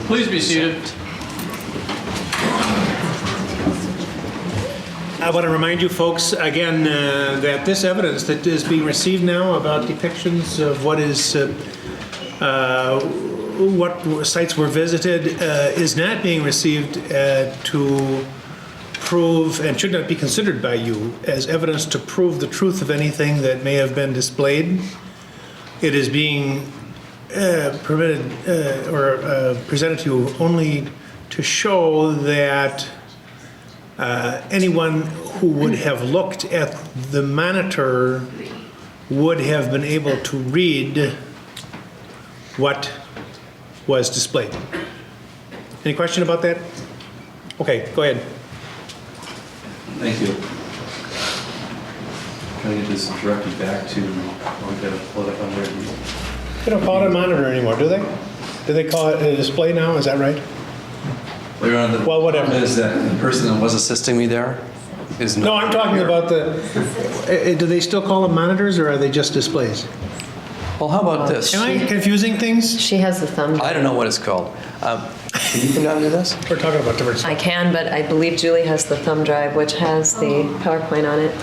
Please be seated. I want to remind you folks again that this evidence that is being received now about depictions of what sites were visited is not being received to prove and should not be considered by you as evidence to prove the truth of anything that may have been displayed. It is being permitted or presented to you only to show that anyone who would have looked at the monitor would have been able to read what was displayed. Any question about that? Okay, go ahead. Thank you. Can I get this directed back to, we've got to pull it up on there. They don't call it a monitor anymore, do they? Do they call it a display now? Is that right? Well, whatever. Is that the person that was assisting me there is No, I'm talking here. about do they still call them monitors or are they just displays? Well, how about this? Am I confusing things? She has the thumb. I don't know what it's called. Can you come down to this? We're talking about different I stuff. can, but I believe Julie has the thumb drive, which has the PowerPoint on it.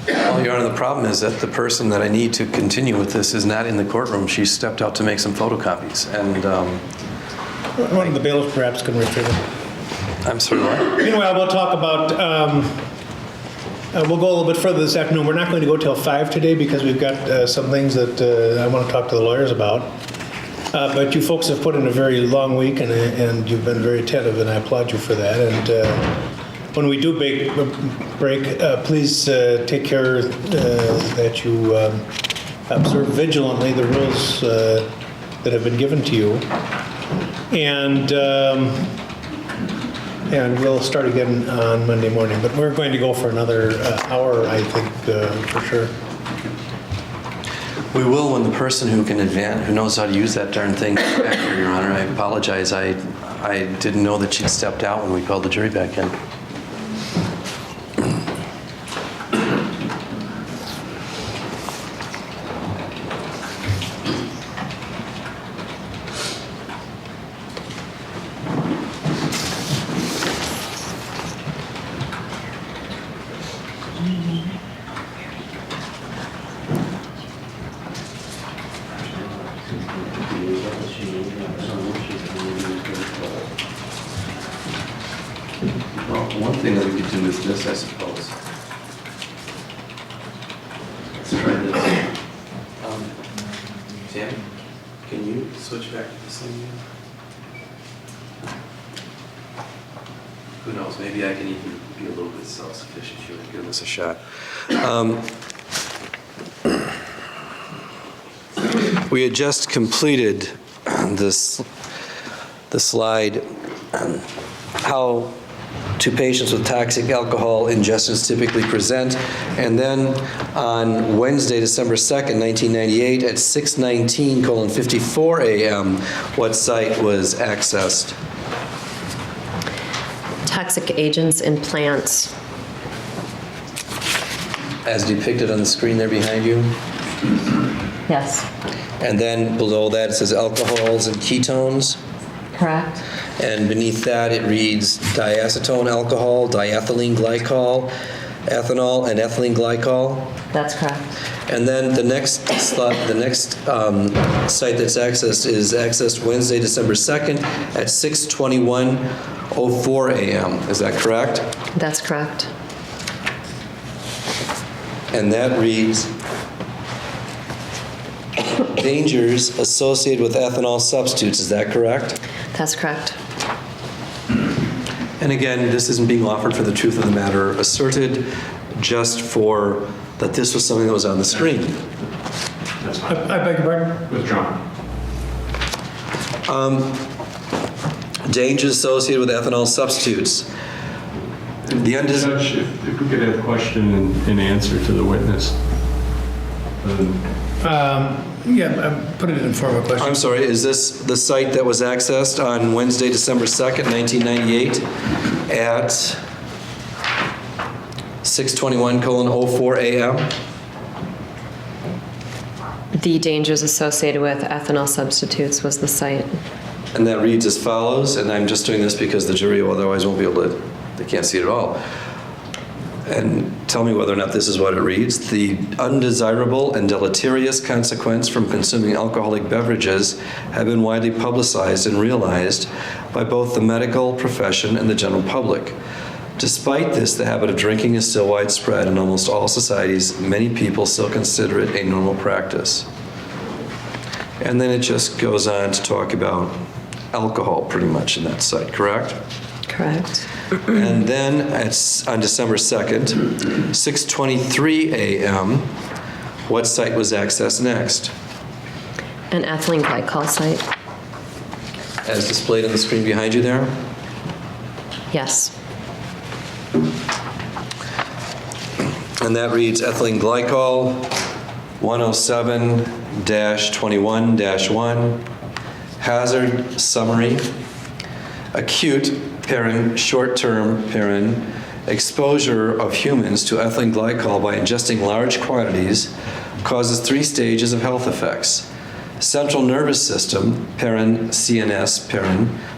Well, Your Honor, the problem is that the person that I need to continue with this is not in the courtroom. She stepped out to make some photocopies. And One of the bailiffs perhaps can retrieve it. I'm sorry, what? Meanwhile, we'll talk about, we'll go a little bit further this afternoon. We're not going to go till 5 today because we've got some things that I want to talk to the lawyers about. But you folks have put in a very long week and you've been very attentive and I applaud you for that. And when we do break, please take care that you observe vigilantly the rules that have been given to you. And we'll start again on Monday morning. But we're going to go for another hour, I think, for sure. We will when the person who knows how to use that darn thing gets back here, Your Honor. I apologize. I didn't know that she'd stepped out when we called the jury back in. Well, one thing that we could do is this, I suppose. Let's try this. Tim, can you switch back to this thing again? Who knows, maybe I can even be a little bit self-sufficient here and give this a shot. We had just completed the slide, how two patients with toxic alcohol ingestions typically present. And then on Wednesday, December 2nd, 1998 at 6:19:54 a.m., what site was accessed? Toxic agents in plants. As depicted on the screen there behind you. Yes. And then below that it says alcohols and ketones. Correct. And beneath that it reads diacetone alcohol, diethylene glycol, ethanol, and ethylene glycol. That's correct. And then the next site that's accessed is accessed Wednesday, December 2nd at 6:21:04 a.m. Is that correct? That's correct. And that reads dangers associated with ethanol substitutes. Is that correct? That's correct. And again, this isn't being offered for the truth of the matter asserted, just for that this was something that was on the screen. That's fine. I beg your pardon? Withdrawn. Dangers associated with ethanol substitutes. Judge, if we could have question and answer to the witness. Put it in form of a question. I'm sorry, is this the site that was accessed on Wednesday, December 2nd, 1998 at 6:21:04 a.m.? the dangers associated with ethanol substitutes was the site. And that reads as follows, and I'm just doing this because the jury otherwise won't be able to, they can't see it at all. And tell me whether or not this is what it reads. The undesirable and deleterious consequence from consuming alcoholic beverages have been widely publicized and realized by both the medical profession and the general public. Despite this, the habit of drinking is still widespread in almost all societies. Many people still consider it a normal practice. And then it just goes on to talk about alcohol pretty much in that site, correct? Correct. And then on December 2nd, 6:23 a.m., what site was accessed next? An ethylene glycol site. As displayed on the screen behind you there? Yes. And that reads ethylene glycol 107-21-1, hazard summary, acute short-term exposure of humans to ethylene glycol by ingesting large quantities causes 3 stages of health effects. Central nervous system, CNS,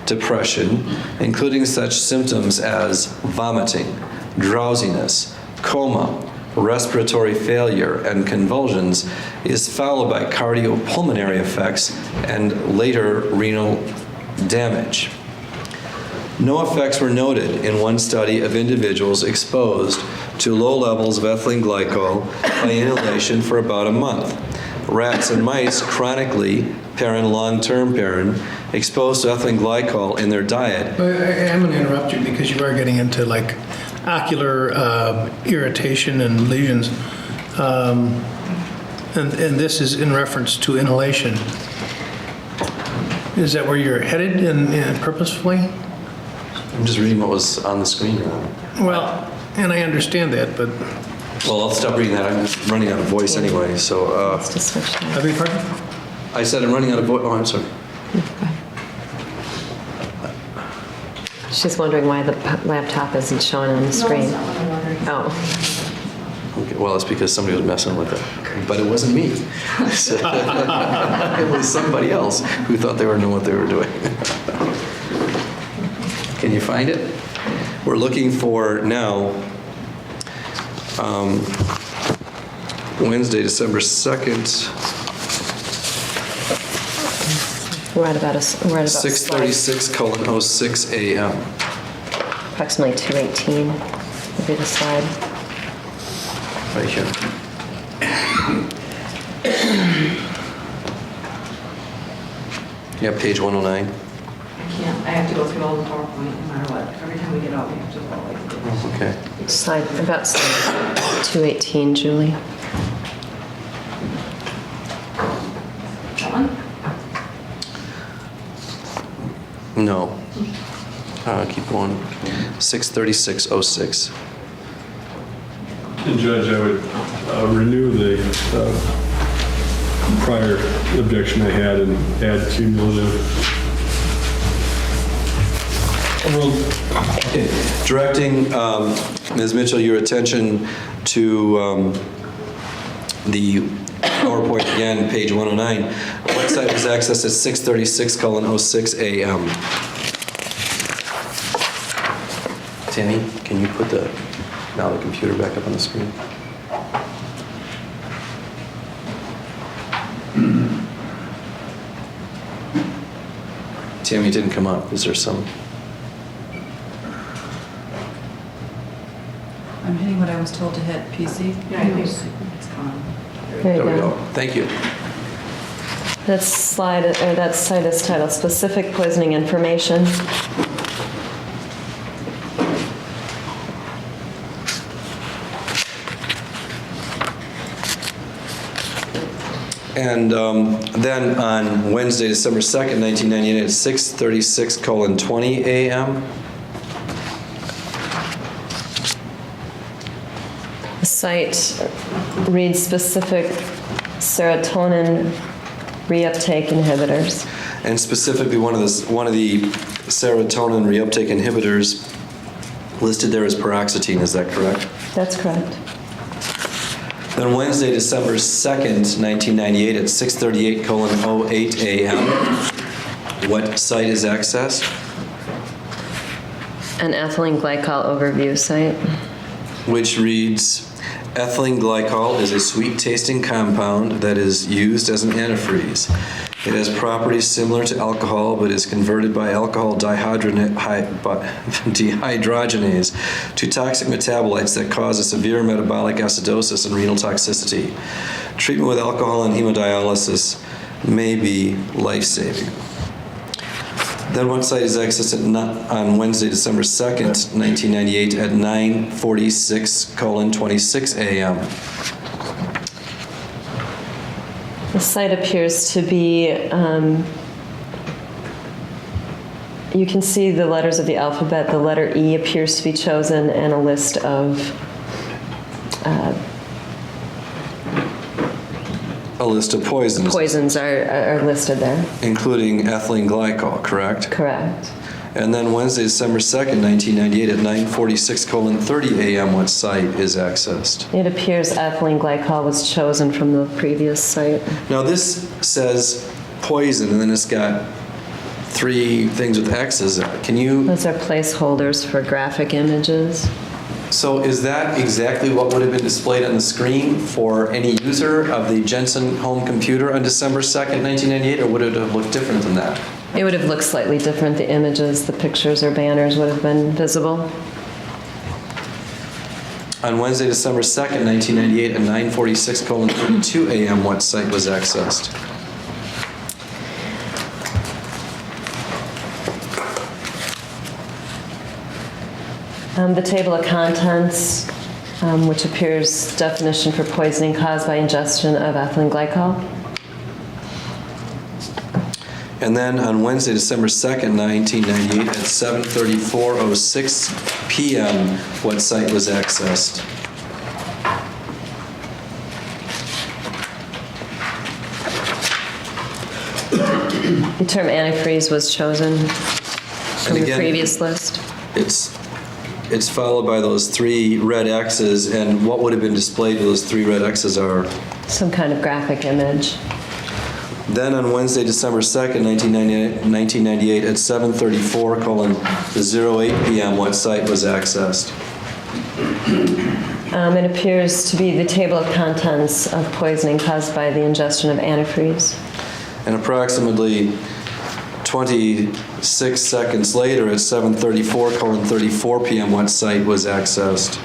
depression, including such symptoms as vomiting, drowsiness, coma, respiratory failure, and convulsions, is followed by cardiopulmonary effects and later renal damage. No effects were noted in one study of individuals exposed to low levels of ethylene glycol by inhalation for about a month. Rats and mice chronically, long-term exposed to ethylene glycol in their diet. I'm going to interrupt you because you are getting into like ocular irritation and lesions. And this is in reference to inhalation. Is that where you're headed and purposefully? I'm just reading what was on the screen. Well, and I understand that, but... Well, I'll stop reading that. I'm running out of voice anyway, so... Let's just switch I that. beg your pardon? I said I'm running out of voice. Oh, I'm sorry. She's wondering why the laptop isn't showing on the screen. Oh. Okay, well, it's because somebody was messing with it. But it wasn't me. It was somebody else who thought they were knowing what they were doing. Can you find it? We're looking for now Wednesday, December 2nd, We're at about 6:36:06 a.m. approximately 2:18 would be the slide. Right here. Yeah, page 109. I can't, I have to go through all the PowerPoint no matter what. Every time we get out, we have to go like this. Oh, okay. Slide, about slide 2:18, Julie. That one? No. Keep going. 6:36:06. And Judge, I would renew the prior objection I had and add cumulative. Directing Ms. Mitchell your attention to the PowerPoint again, page 109. The website was accessed at 6:36:06 a.m. Tammy, can you put the computer back up on the screen? Tammy didn't come up. Is there some? I'm hitting what I was told to hit, PC. Yeah, I think it's gone. There you There we go. go. Thank you. That slide, or that site is titled Specific Poisoning Information. And then on Wednesday, December 2nd, 1998, at 6:36:20 a.m. The site reads specific serotonin reuptake inhibitors. And specifically, one of the serotonin reuptake inhibitors listed there is paroxetine. Is that correct? That's correct. Then Wednesday, December 2nd, 1998 at 6:38:08 a.m. What site is accessed? An ethylene glycol overview site. Which reads, ethylene glycol is a sweet-tasting compound that is used as an antifreeze. It has properties similar to alcohol, but is converted by alcohol dehydrogenase to toxic metabolites that cause a severe metabolic acidosis and renal toxicity. Treatment with alcohol and hemodialysis may be life-saving. Then what site is accessed on Wednesday, December 2nd, 1998 at 9:46:26 a.m.? The site appears to be, you can see the letters of the alphabet. The letter E appears to be chosen, and a list of Poisons. Poisons are listed there. Including ethylene glycol, correct? Correct. And then Wednesday, December 2nd, 1998 at 9:46:30 a.m., what site is accessed? It appears ethylene glycol was chosen from the previous site. Now this says poison, and then it's got 3 things with X's. Can you, Those are placeholders for graphic images. so is that exactly what would have been displayed on the screen for any user of the Jensen home computer on December 2nd, 1998, or would it have looked different than that? It would have looked slightly different. The images, the pictures or banners would have been visible. On Wednesday, December 2nd, 1998 at 9:46:32 a.m., what site was accessed? The table of contents, which appears definition for poisoning caused by ingestion of ethylene glycol. And then on Wednesday, December 2nd, 1998 at 7:34:06 p.m., what site was accessed? The term antifreeze was chosen from the again, previous list. It's followed by those 3 red X's, and what would have been displayed with those 3 red X's are? Some kind of graphic image. Then on Wednesday, December 2nd, 1998 at 7:34:08 p.m., what site was accessed? It appears to be the table of contents of poisoning caused by the ingestion of antifreeze. And approximately 26 seconds later at 7:34:34 p.m., what site was accessed?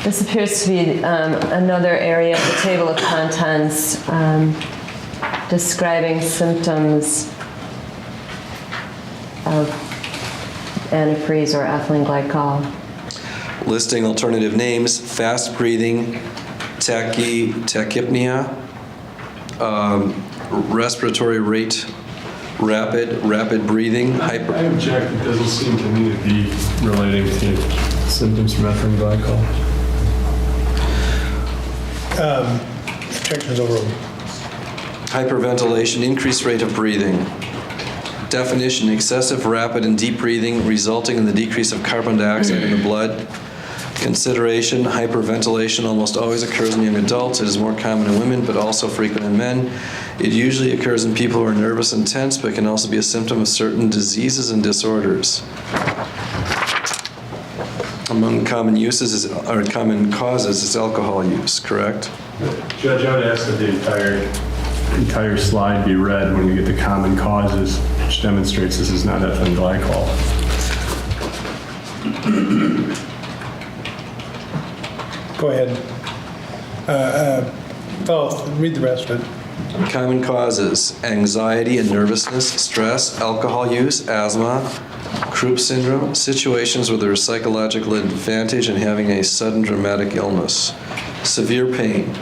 This appears to be another area of the table of contents describing symptoms of antifreeze or ethylene glycol. Listing alternative names: fast breathing, tachypnea, respiratory rate, rapid breathing, I object. It doesn't seem to me to be relating to symptoms from ethylene glycol. Objections overruled. hyperventilation, increased rate of breathing. Definition: excessive, rapid, and deep breathing resulting in the decrease of carbon dioxide in the blood. Consideration: hyperventilation almost always occurs in young adults. It is more common in women, but also frequent in men. It usually occurs in people who are nervous and tense, but can also be a symptom of certain diseases and disorders. Among common uses or common causes is alcohol use, correct? Judge, I would ask that the entire slide be read when we get to common causes, which demonstrates this is not ethylene glycol. Go ahead. Read the rest of it. Common causes: anxiety and nervousness, stress, alcohol use, asthma, croup syndrome, situations where there is psychological advantage in having a sudden dramatic illness, severe pain.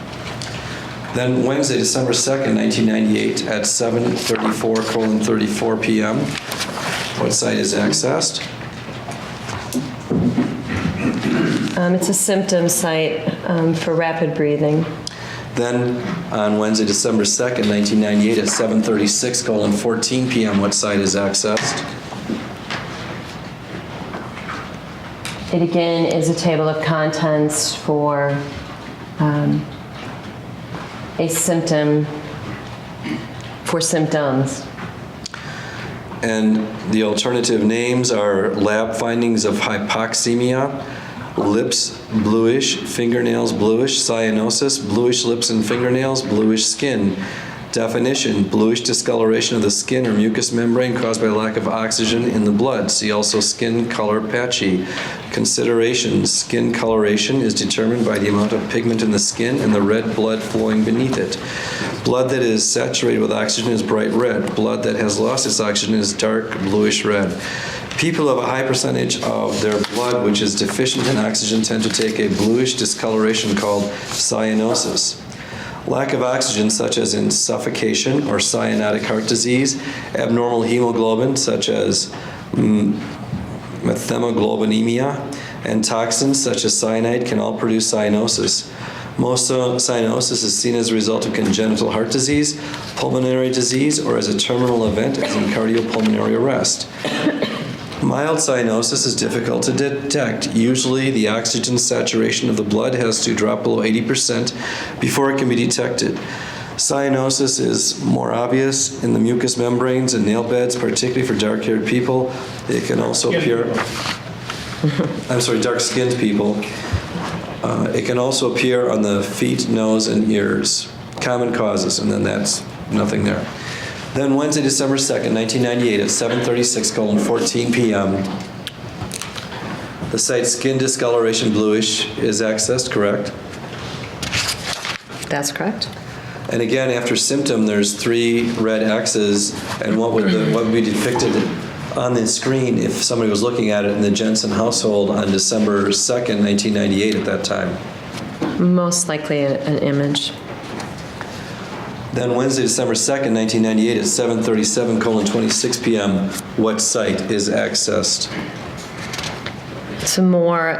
Then Wednesday, December 2nd, 1998 at 7:34:34 p.m. What site is accessed? It's a symptom site for rapid breathing. Then on Wednesday, December 2nd, 1998 at 7:36:14 p.m., what site is accessed? It again is a table of contents for a symptom, for symptoms. And the alternative names are lab findings of hypoxemia, lips bluish, fingernails bluish, cyanosis, bluish lips and fingernails, bluish skin. Definition, bluish discoloration of the skin or mucous membrane caused by lack of oxygen in the blood. See also skin color patchy. Considerations, skin coloration is determined by the amount of pigment in the skin and the red blood flowing beneath it. Blood that is saturated with oxygen is bright red. Blood that has lost its oxygen is dark bluish red. People of a high percentage of their blood which is deficient in oxygen tend to take a bluish discoloration called cyanosis. Lack of oxygen, such as in suffocation or cyanotic heart disease, abnormal hemoglobin, such as methemoglobinemia, and toxins, such as cyanide, can all produce cyanosis. Most cyanosis is seen as a result of congenital heart disease, pulmonary disease, or as a terminal event, as in cardiopulmonary arrest. Mild cyanosis is difficult to detect. Usually, the oxygen saturation of the blood has to drop below 80% before it can be detected. Cyanosis is more obvious in the mucous membranes and nail beds, particularly for dark-haired people. It can also appear... dark-skinned people. It can also appear on the feet, nose, and ears. Common causes, and then that's nothing there. Then Wednesday, December 2nd, 1998 at 7:36:14 p.m. The site skin discoloration bluish is accessed, correct? That's correct. And again, after symptom, there's 3 red X's, and what would be depicted on the screen if somebody was looking at it in the Jensen household on December 2nd, 1998 at that time? Most likely an image. Then Wednesday, December 2nd, 1998 at 7:37:26 p.m., what site is accessed? Some more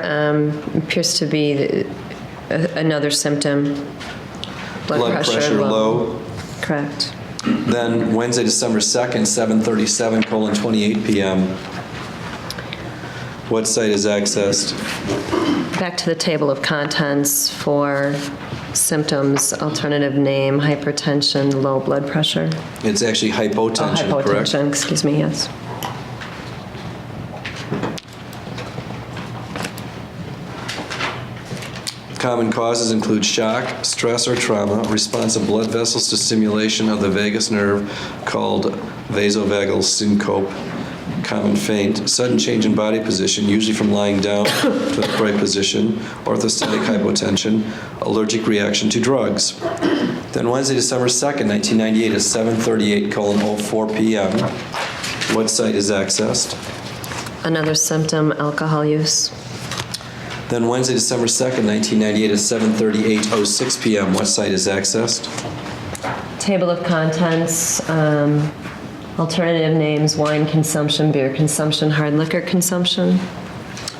appears to be another symptom. Blood pressure low. Correct. Then Wednesday, December 2nd, 7:37:28 p.m., what site is accessed? Back to the table of contents for symptoms, alternative name, hypertension, low blood pressure. It's actually hypotension, correct? Hypotension, excuse me, yes. Common causes include shock, stress, or trauma, response of blood vessels to stimulation of the vagus nerve called vasovagal syncope, common faint, sudden change in body position, usually from lying down to the upright position, orthostatic hypotension, allergic reaction to drugs. Then Wednesday, December 2nd, 1998 at 7:38:04 p.m., what site is accessed? Another symptom, alcohol use. Then Wednesday, December 2nd, 1998 at 7:38:06 p.m., what site is accessed? Table of contents, alternative names, wine consumption, beer consumption, hard liquor consumption.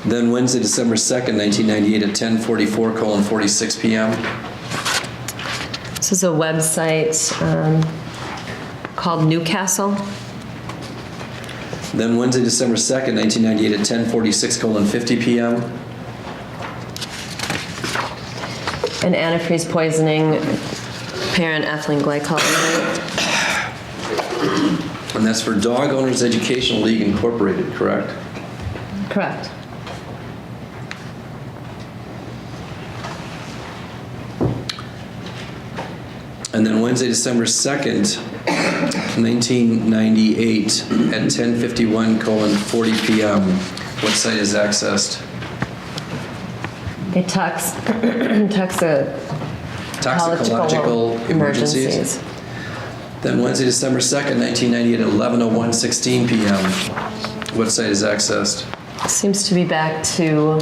Then Wednesday, December 2nd, 1998 at 10:44:46 p.m. This is a website called Newcastle. Then Wednesday, December 2nd, 1998 at 10:46:50 p.m. An antifreeze poisoning, parent ethylene glycol. And that's for Dog Owners Educational League Incorporated, correct? Correct. And then Wednesday, December 2nd, 1998 at 10:51:40 p.m., what site is accessed? It Toxicological emergencies. Then Wednesday, December 2nd, 1998 at 11:01:16 p.m., what site is accessed? Seems to be back to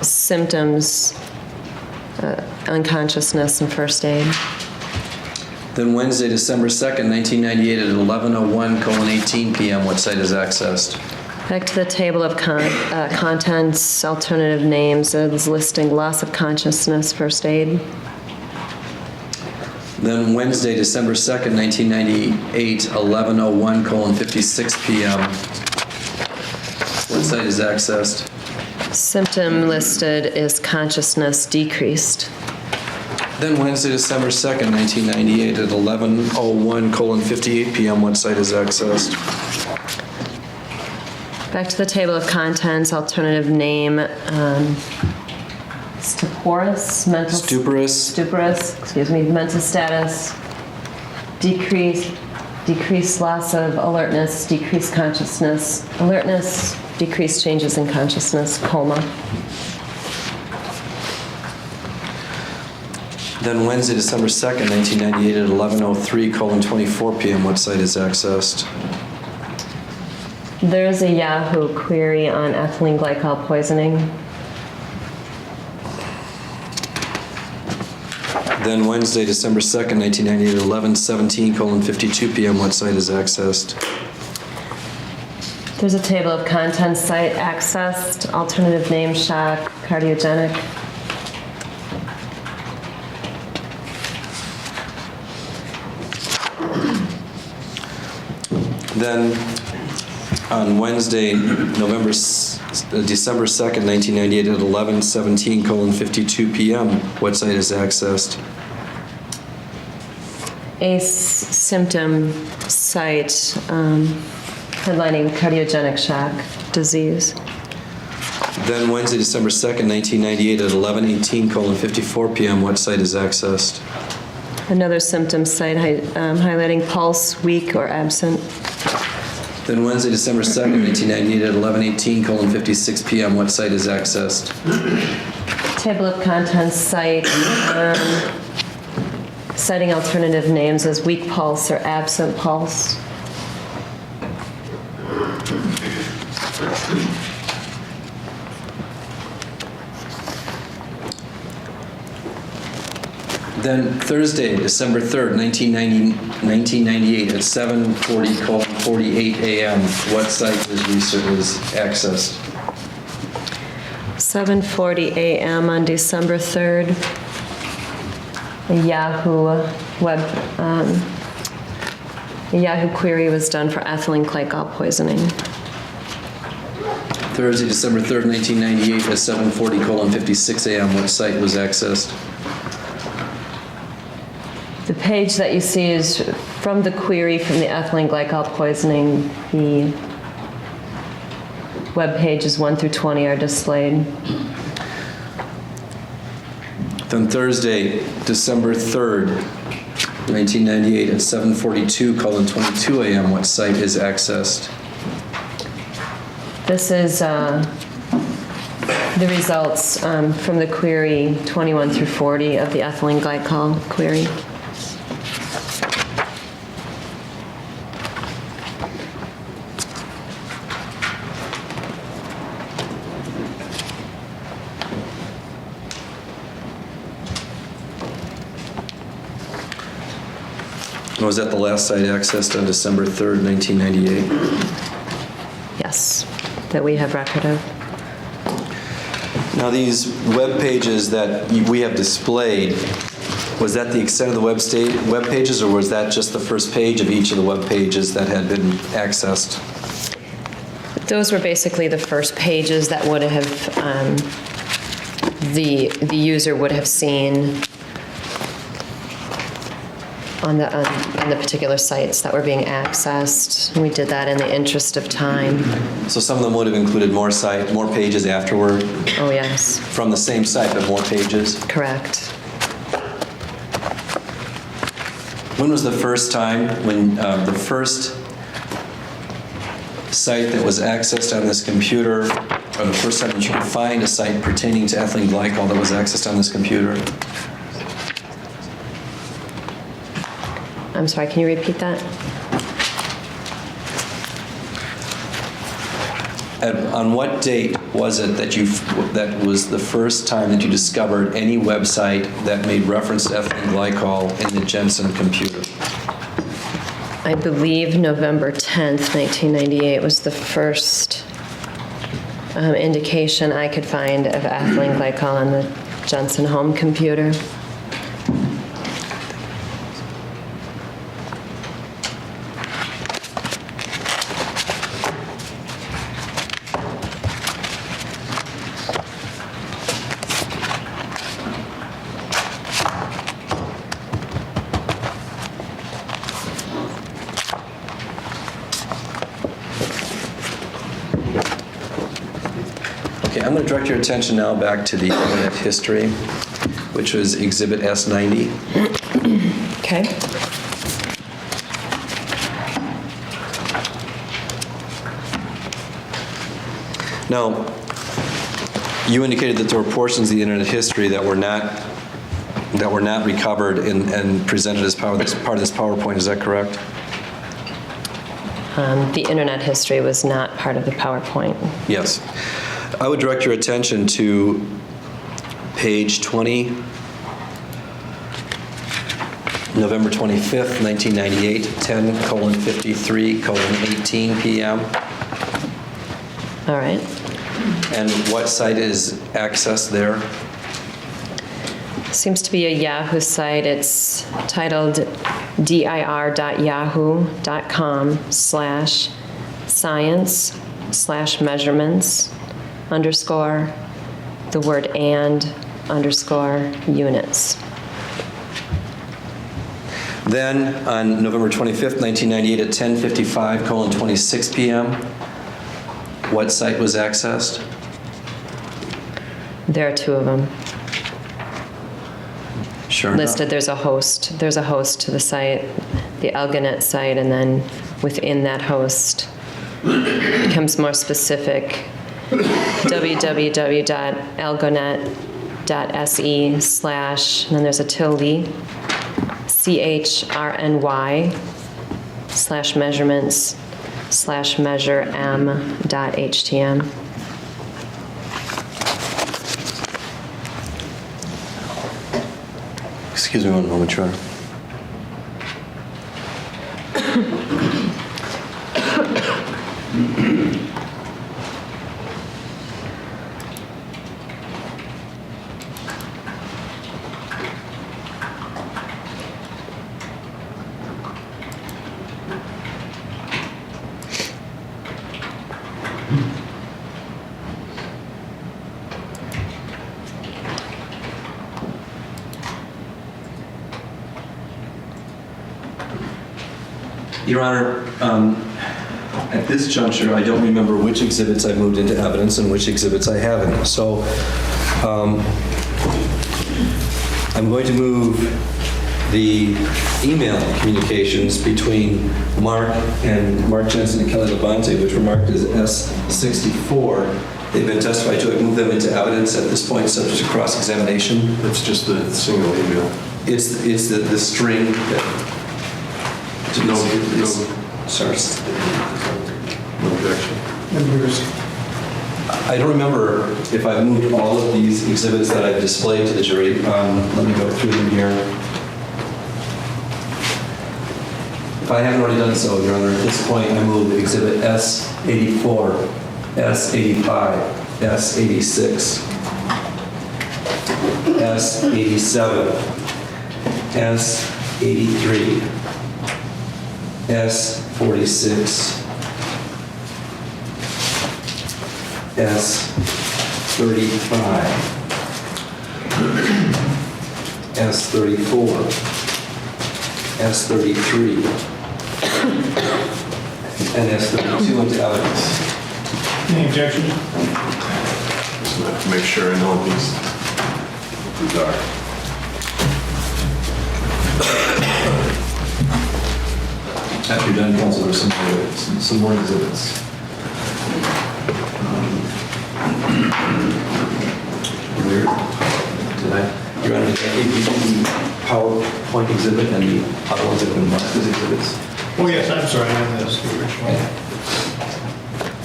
symptoms, unconsciousness, and first aid. Then Wednesday, December 2nd, 1998 at 11:01:18 p.m., what site is accessed? Back to the table of contents, alternative names, it's listing loss of consciousness, first aid. Then Wednesday, December 2nd, 1998, 11:01:56 p.m. What site is accessed? Symptom listed is consciousness decreased. Then Wednesday, December 2nd, 1998, at 11:01:58 p.m., what site is accessed? Back to the table of contents, alternative name, stuporous, mental... Stuporous. Excuse me, mental status, decreased loss of alertness, decreased consciousness, alertness, decreased changes in consciousness, coma. Then Wednesday, December 2nd, 1998, at 11:03:24 p.m., what site is accessed? There's a Yahoo query on ethylene glycol poisoning. Then Wednesday, December 2nd, 1998, at 11:17:52 p.m., what site is accessed? There's a table of contents site accessed, alternative name shock, cardiogenic. Then on Wednesday, December 2nd, 1998, at 11:17:52 p.m., what site is accessed? A symptom site headlining cardiogenic shock disease. Then Wednesday, December 2nd, 1998, at 11:18:54 p.m., what site is accessed? Another symptom site highlighting pulse, weak, or absent. Then Wednesday, December 2nd, 1998, at 11:18:56 p.m., what site is accessed? Table of contents site citing alternative names as weak pulse or absent pulse. Then Thursday, December 3rd, 1998, at 7:40:48 a.m., what site is accessed? 7:40 a.m. on December 3rd. A Yahoo query was done for ethylene glycol poisoning. Thursday, December 3rd, 1998, at 7:40:56 a.m., what site was accessed? The page that you see is from the query from the ethylene glycol poisoning. The web pages 1 through 20 are displayed. Then Thursday, December 3rd, 1998, at 7:42:22 a.m., what site is accessed? This is the results from the query 21 through 40 of the ethylene glycol query. Was that the last site accessed on December 3rd, 1998? Yes, that we have record of. Now, these web pages that we have displayed, was that the extent of the web pages, or was that just the first page of each of the web pages that had been accessed? Those were basically the first pages that would have, the user would have seen on the particular sites that were being accessed. We did that in the interest of time. So some of them would have included more pages afterward? Oh, yes. From the same site, but more pages? Correct. When was the first time when the first site that was accessed on this computer, or the first time that you could find a site pertaining to ethylene glycol that was accessed on this computer? I'm sorry, can you repeat that? On what date was it that was the first time that you discovered any website that made reference to ethylene glycol in the Jensen computer? I believe November 10th, 1998 was the first indication I could find of ethylene glycol on the Jensen home computer. Okay, I'm going to direct your attention now back to the internet history, which was Exhibit S90. Okay. Now, you indicated that there were portions of the internet history that were not recovered and presented as part of this PowerPoint. Is that correct? The internet history was not part of the PowerPoint. Yes. I would direct your attention to page 20, November 25th, 1998, 10:53:18 p.m. All right. And what site is accessed there? Seems to be a Yahoo site. It's titled dir.yahoo.com/science/measurements_units. Then, on November 25th, 1998, at 10:55:26 p.m., what site was accessed? There are two of them Sure enough. listed. There's a host to the site, the Elganet site, and then within that host becomes more specific, www.elganet.se/ and then there's a tilde, CHRNY/measurements/measurem.htm. Excuse me one moment, Troy. Your Honor, at this juncture, I don't remember which exhibits I moved into evidence and which exhibits I haven't. So I'm going to move the email communications between Mark Jensen and Kelly Labonte, which were marked as S64. They've been testified to. I move them into evidence at this point, subject to cross-examination. It's just the single email. It's the string that... No Sorry. objection. I don't remember if I've moved all of these exhibits that I've displayed to the jury. Let me go through them here. If I haven't already done so, Your Honor, at this point I move Exhibit S84, S85, S86, S87, S83, S46, S35, S34, S33, and S32 into evidence. Any objections? Just have to make sure I know what these are. After you're done, counsel, there's some more exhibits. Where did I? Your Honor, did I give you the PowerPoint exhibit and the other ones that have been marked as exhibits? Oh, yes, I'm sorry, I have this, the original.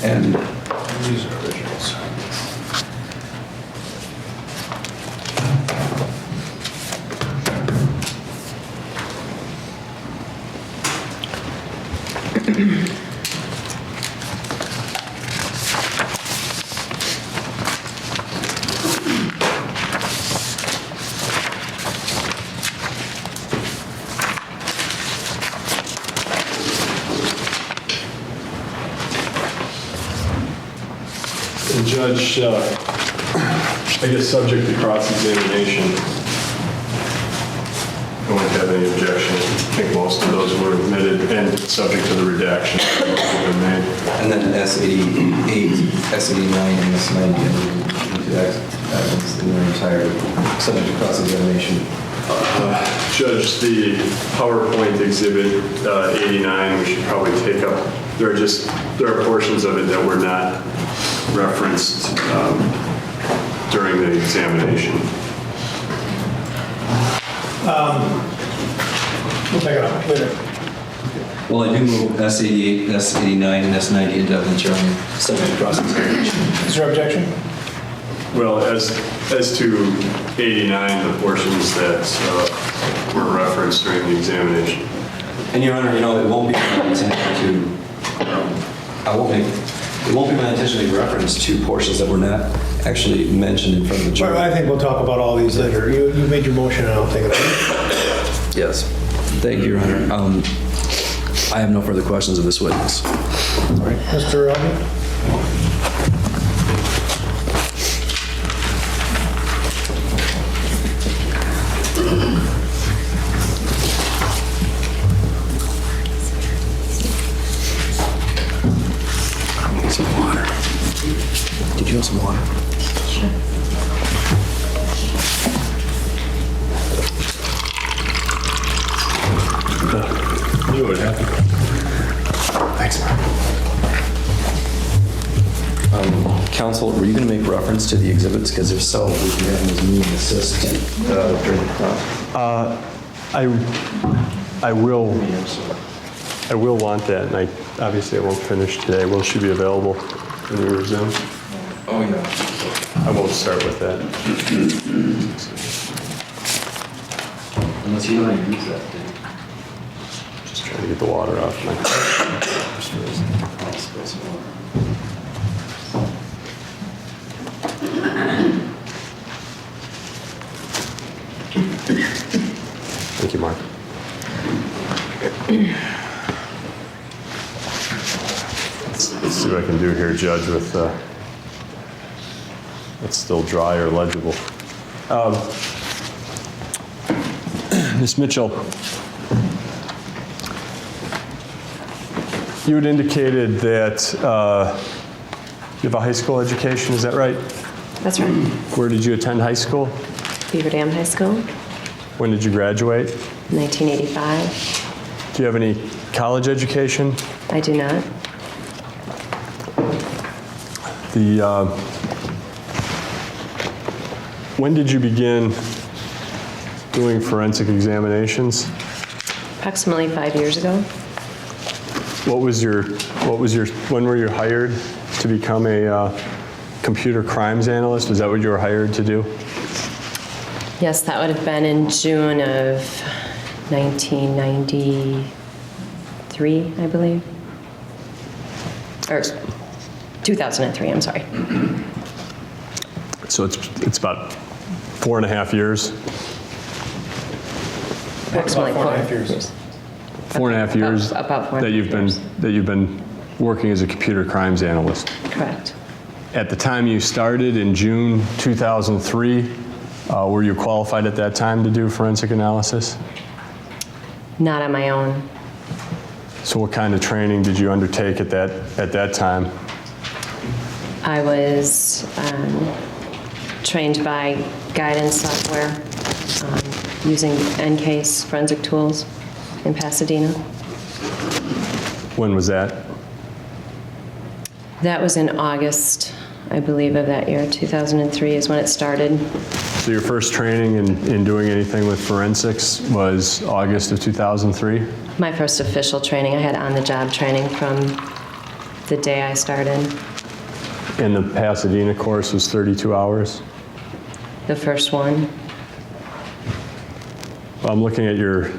And These are originals. And Judge, I guess subject to cross-examination, I wouldn't have any objection. I think most of those were admitted and subject to the redaction that have been made. then S88, S89, and S90. to evidence in their entirety, subject to cross-examination. Judge, the PowerPoint exhibit 89, we should probably take up. There are portions of it that were not referenced during the examination. We'll take it up later. Well, I do move S88, S89, and S90 into evidence, Your Honor, subject to cross-examination. Is there objection? Well, as to 89, the portions that were referenced during the examination. And Your Honor, it won't be my intention to, it won't be my intention to reference two portions that were not actually mentioned in front of the jury. Well, I think we'll talk about all these later. You made your motion, and I'll take it up. Yes. Thank you, Your Honor. I have no further questions of this witness. All right, Mr. Rhonda? Some water. Did you have some water? You know what happened? Thanks, Mark. Counsel, were you going to make reference to the exhibits? Because if so, we can have them as me and assist during the trial. I will want that, and obviously I won't finish today. Will she be available when we resume? Oh, yeah. I won't start with that. Unless you know how to use that. Just trying to get the water off my... Thank you, Mark. Let's see what I can do here, Judge, with it's still dry or legible. Ms. Mitchell, you had indicated that you have a high school education, is that right? That's right. Where did you attend high school? Beaver Dam High School, When did you graduate? 1985. Do you have any college education? I do not. When did you begin doing forensic examinations? Approximately 5 years ago. When were you hired to become a computer crimes analyst? Was that what you were hired to do? Yes, that would have been in June of 1993, I believe. Or 2003, I'm sorry. So it's about 4.5 years? Approximately About 4.5 years. 4.5 years About 4.5 that you've been working as a computer crimes analyst. Correct. At the time you started in June 2003, were you qualified at that time to do forensic analysis? Not on my own. So what kind of training did you undertake at that time? I was trained by guidance software using NCASE forensic tools in Pasadena. When was that? That was in August, I believe, of that year. 2003 is when it started. So your first training in doing anything with forensics was August of 2003? My first official training, I had on-the-job training from the day I started. And the Pasadena course was 32 hours? The first one. I'm looking at your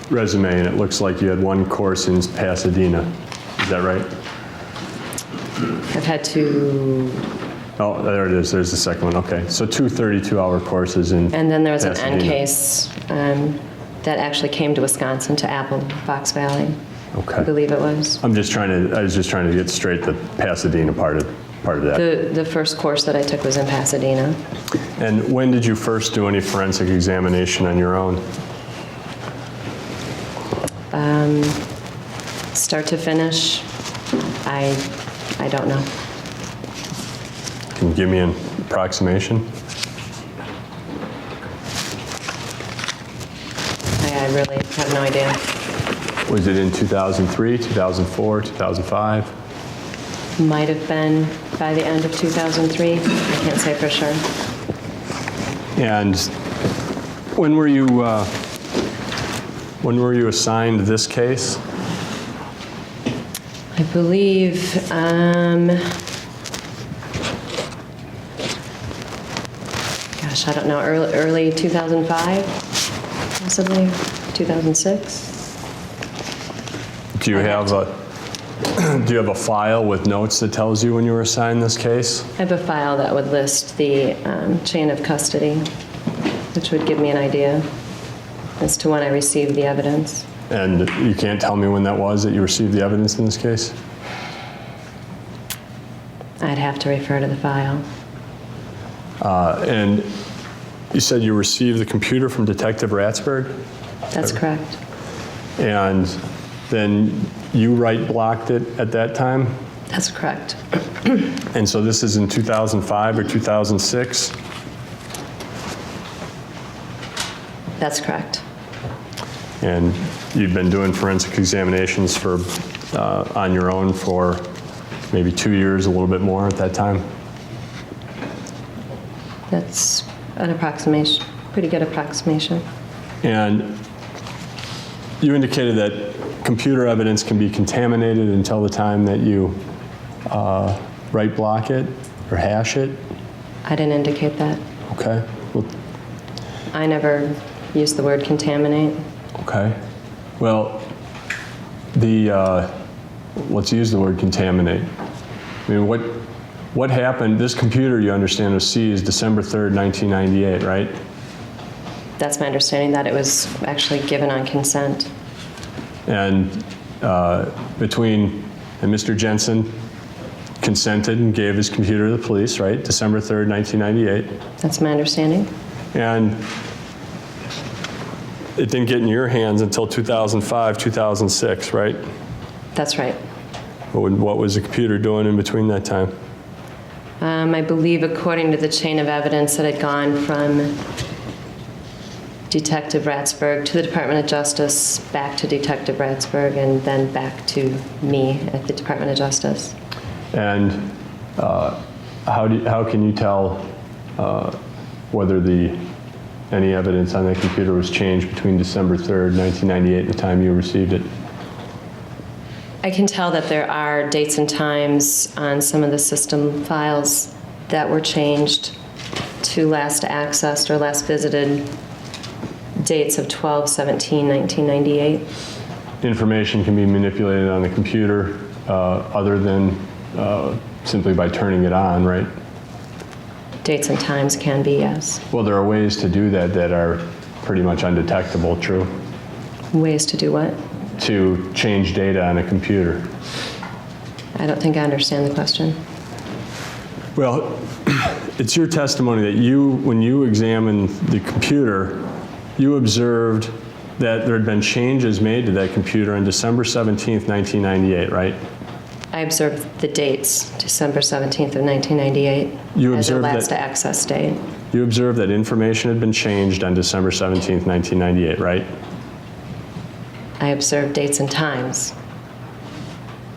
resume, and it looks like you had one course in Pasadena. Is that right? I've had two, Oh, there it is. There's the second one. Okay. So two 32-hour courses in and then there was an Pasadena. NCASE that actually came to Wisconsin, to Apple, Fox Valley, I Okay. believe it was. I was just trying to get straight the Pasadena part of that. The first course that I took was in Pasadena. And when did you first do any forensic examination on your own? Start to finish, I don't know. Can you give me an approximation? I really have no idea. Was it in 2003, 2004, 2005? Might have been by the end of 2003. I can't say for sure. And when were you assigned this case? I believe, gosh, I don't know, early 2005, possibly 2006. Do you have a file with notes that tells you when you were assigned this case? I have a file that would list the chain of custody, which would give me an idea as to when I received the evidence. And you can't tell me when that was that you received the evidence in this case? I'd have to refer to the file. And you said you received the computer from Detective Ratsberg? That's correct. And then you right-blocked it at that time? That's correct. And so this is in 2005 or 2006? That's correct. And you've been doing forensic examinations for, on your own for maybe 2 years, a little bit more at that time? That's an approximation, pretty good approximation. And you indicated that computer evidence can be contaminated until the time that you right-block it or hash it? I didn't indicate that. Okay. Well, I never used the word contaminate. okay. Well, let's use the word contaminate. I mean, what happened? This computer, you understand, was seized December 3rd, 1998, right? That's my understanding, that it was actually given on consent. And Mr. Jensen consented and gave his computer to the police, right? December 3rd, 1998. That's my understanding. And it didn't get in your hands until 2005, 2006, right? That's right. What was the computer doing in between that time? I believe, according to the chain of evidence, that had gone from Detective Ratsberg to the Department of Justice, back to Detective Ratsberg, and then back to me at the Department of Justice. And how can you tell whether any evidence on that computer was changed between December 3rd, 1998 and the time you received it? I can tell that there are dates and times on some of the system files that were changed to last accessed or last visited dates of 12/17/1998. Information can be manipulated on the computer other than simply by turning it on, right? Dates and times can be, yes. Well, there are ways to do that that are pretty much undetectable, true? Ways to do what? To change data on a computer. I don't think I understand the question. Well, it's your testimony that when you examined the computer, you observed that there had been changes made to that computer on December 17th, 1998, right? I observed the dates, December 17th of 1998, You as the observed last that- access date. You observed that information had been changed on December 17th, 1998, right? I observed dates and times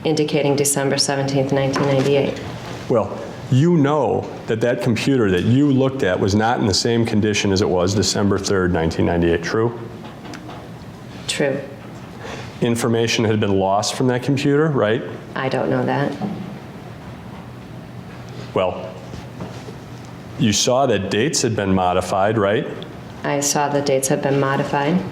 indicating December 17th, 1998. Well, you know that that computer that you looked at was not in the same condition as it was December 3rd, 1998, true? True. Information had been lost from that computer, right? I don't know that. Well, you saw that dates had been modified, right? I saw the dates have been modified.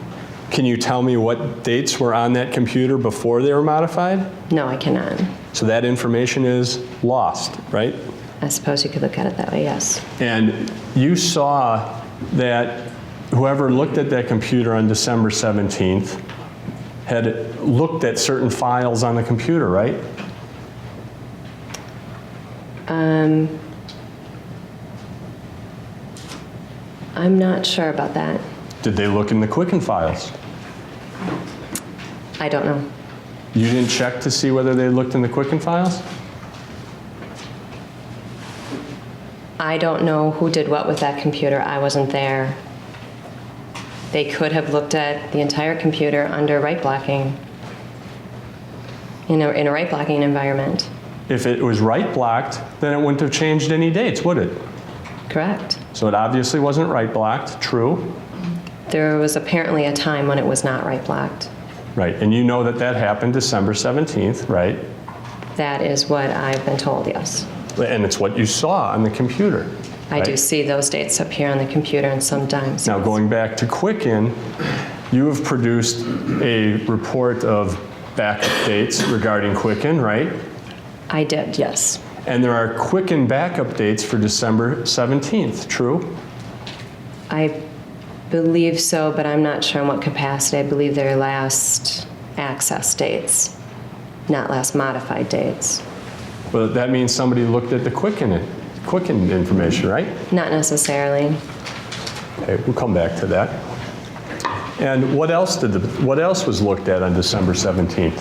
Can you tell me what dates were on that computer before they were modified? No, I cannot. So that information is lost, right? I suppose you could look at it that way, yes. And you saw that whoever looked at that computer on December 17th had looked at certain files on the computer, right? I'm not sure about that. Did they look in the Quicken files? I don't know. You didn't check to see whether they looked in the Quicken files? I don't know who did what with that computer. I wasn't there. They could have looked at the entire computer under write blocking, in a write blocking environment. If it was write blocked, then it wouldn't have changed any dates, would it? Correct. So it obviously wasn't write blocked, true? There was apparently a time when it was not write blocked. Right, and you know that that happened December 17th, right? That is what I've been told, yes. And it's what you saw on the computer. I do right? see those dates appear on the computer, and sometimes. Now, going back to Quicken, you have produced a report of backup dates regarding Quicken, right? I did, yes. And there are Quicken backup dates for December 17th, true? I believe so, but I'm not sure in what capacity. I believe they're last access dates, not last modified dates. Well, that means somebody looked at the Quicken information, right? Not necessarily. Okay, we'll come back to that. And what else was looked at on December 17th?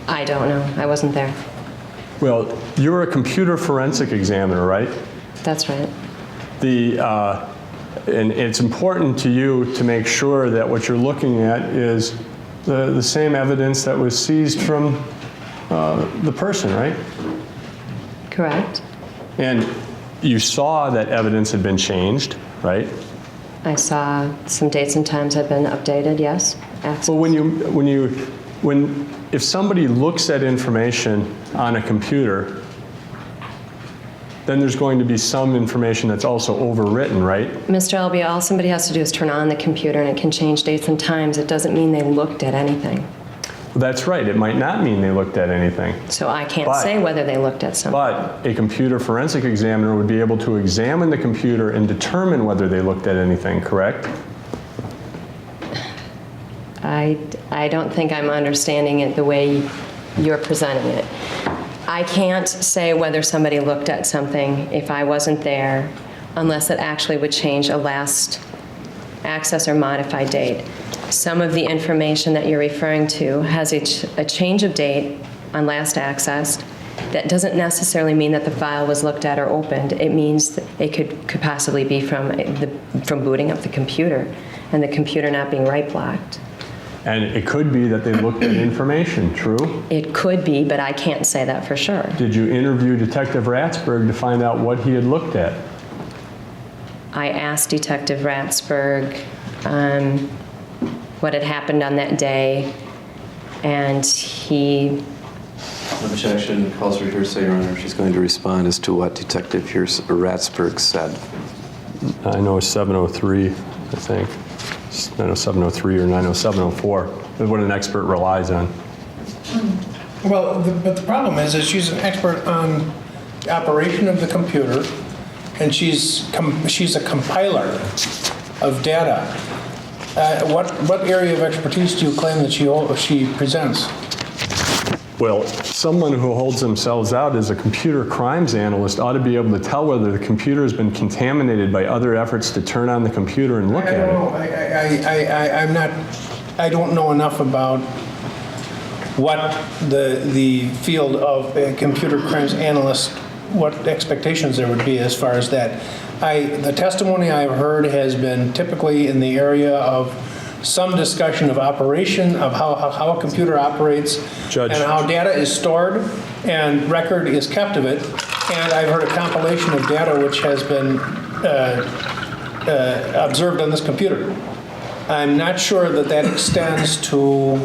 I don't know. I wasn't there. Well, you're a computer forensic examiner, right? That's right. And it's important to you to make sure that what you're looking at is the same evidence that was seized from the person, right? Correct. And you saw that evidence had been changed, right? I saw some dates and times had been updated, yes. Access. Well, if somebody looks at information on a computer, then there's going to be some information that's also overwritten, right? Mr. Elby, all somebody has to do is turn on the computer and it can change dates and times. It doesn't mean they looked at anything. Well, that's right. It might not mean they looked at anything. So I can't say whether they looked at something. But a computer forensic examiner would be able to examine the computer and determine whether they looked at anything, correct? I don't think I'm understanding it the way you're presenting it. I can't say whether somebody looked at something if I wasn't there unless it actually would change a last access or modified date. Some of the information that you're referring to has a change of date on last accessed. That doesn't necessarily mean that the file was looked at or opened. It means that it could possibly be from booting up the computer and the computer not being write blocked. And it could be that they looked at information, true? It could be, but I can't say that for sure. Did you interview Detective Ratsberg to find out what he had looked at? I asked Detective Ratsberg what had happened on that day, and he... Objection. Calls for hearsay, Your Honor. She's going to respond as to what Detective Ratsberg said. I know it's 703, I think. 90703 or 90704. That's what an expert relies on. Well, but the problem is she's an expert on the operation of the computer, and she's a compiler of data. What area of expertise do you claim that she presents? Well, someone who holds themselves out as a computer crimes analyst ought to be able to tell whether the computer has been contaminated by other efforts to turn on the computer and look at it. I don't know enough about what the field of a computer crimes analyst, what expectations there would be as far as that. The testimony I've heard has been typically in the area of some discussion of operation, of how a computer operates, Judge. and how data is stored and record is kept of it. And I've heard a compilation of data which has been observed on this computer. I'm not sure that extends to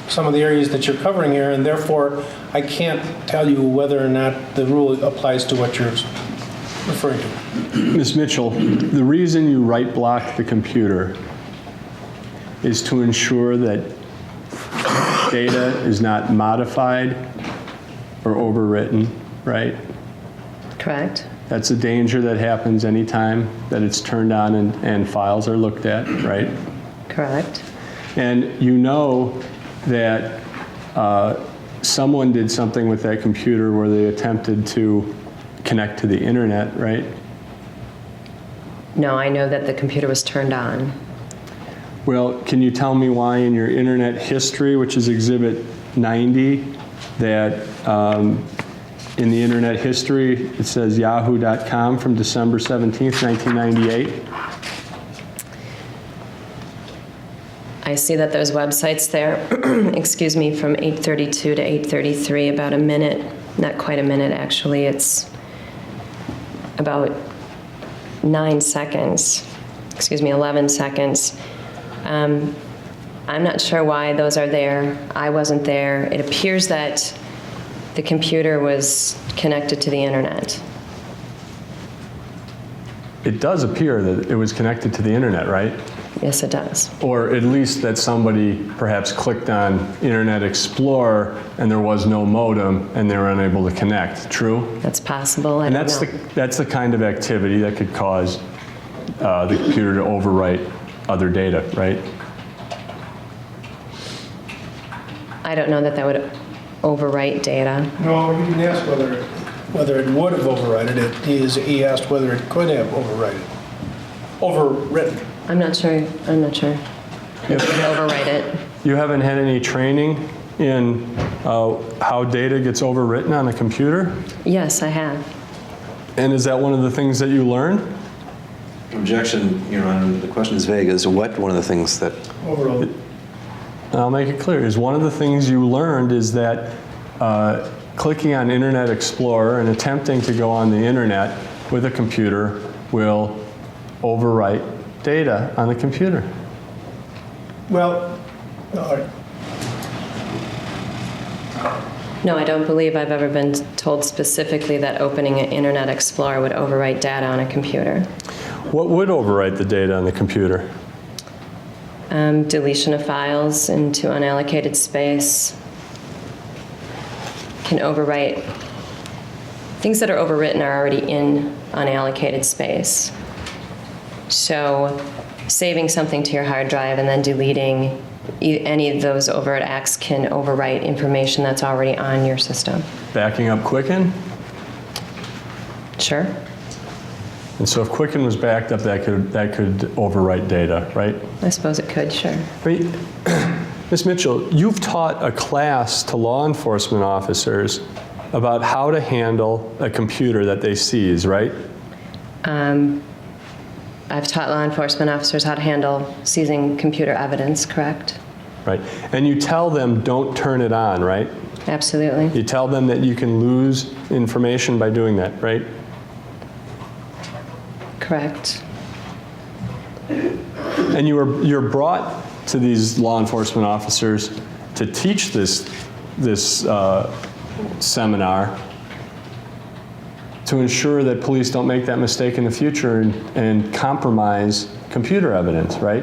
some of the areas that you're covering here, and therefore I can't tell you whether or not the rule applies to what you're referring to. Ms. Mitchell, the reason you write block the computer is to ensure that data is not modified or overwritten, right? Correct. That's a danger that happens anytime that it's turned on and files are looked at, right? Correct. And you know that someone did something with that computer where they attempted to connect to the internet, right? No, I know that the computer was turned on. Well, can you tell me why in your internet history, which is Exhibit 90, that in the internet history, it says yahoo.com from December 17th, 1998. I see that there's websites there, excuse me, from 8:32 to 8:33, about a minute, not quite a minute, actually. It's about 9 seconds, 11 seconds. I'm not sure why those are there. I wasn't there. It appears that the computer was connected to the internet. It does appear that it was connected to the internet, right? Yes, it does. Or at least that somebody perhaps clicked on Internet Explorer and there was no modem and they were unable to connect. True? That's possible. I And don't know. that's the kind of activity that could cause the computer to overwrite other data, right? I don't know that that would overwrite data. No, you didn't ask whether it would have overridden it. He asked whether it could have overwritten. I'm not sure. It would overwrite it. You haven't had any training in how data gets overwritten on a computer? Yes, I have. And is that one of the things that you learned? Objection, Your Honor. The question is vague. Is what one of the things that... Overall. And I'll make it clear. Is one of the things you learned is that clicking on Internet Explorer and attempting to go on the internet with a computer will overwrite data on the computer. Well, all right. No, I don't believe I've ever been told specifically that opening an Internet Explorer would overwrite data on a computer. What would overwrite the data on the computer? Deletion of files into unallocated space can overwrite. Things that are overwritten are already in unallocated space. So saving something to your hard drive and then deleting any of those overt acts can overwrite information that's already on your system. Backing up Quicken? Sure. And so if Quicken was backed up, that could overwrite data, right? I suppose it could, sure. But, Ms. Mitchell, you've taught a class to law enforcement officers about how to handle a computer that they seize, right? I've taught law enforcement officers how to handle seizing computer evidence, correct? Right. And you tell them don't turn it on, right? Absolutely. You tell them that you can lose information by doing that, right? Correct. And you're brought to these law enforcement officers to teach this seminar to ensure that police don't make that mistake in the future and compromise computer evidence, right?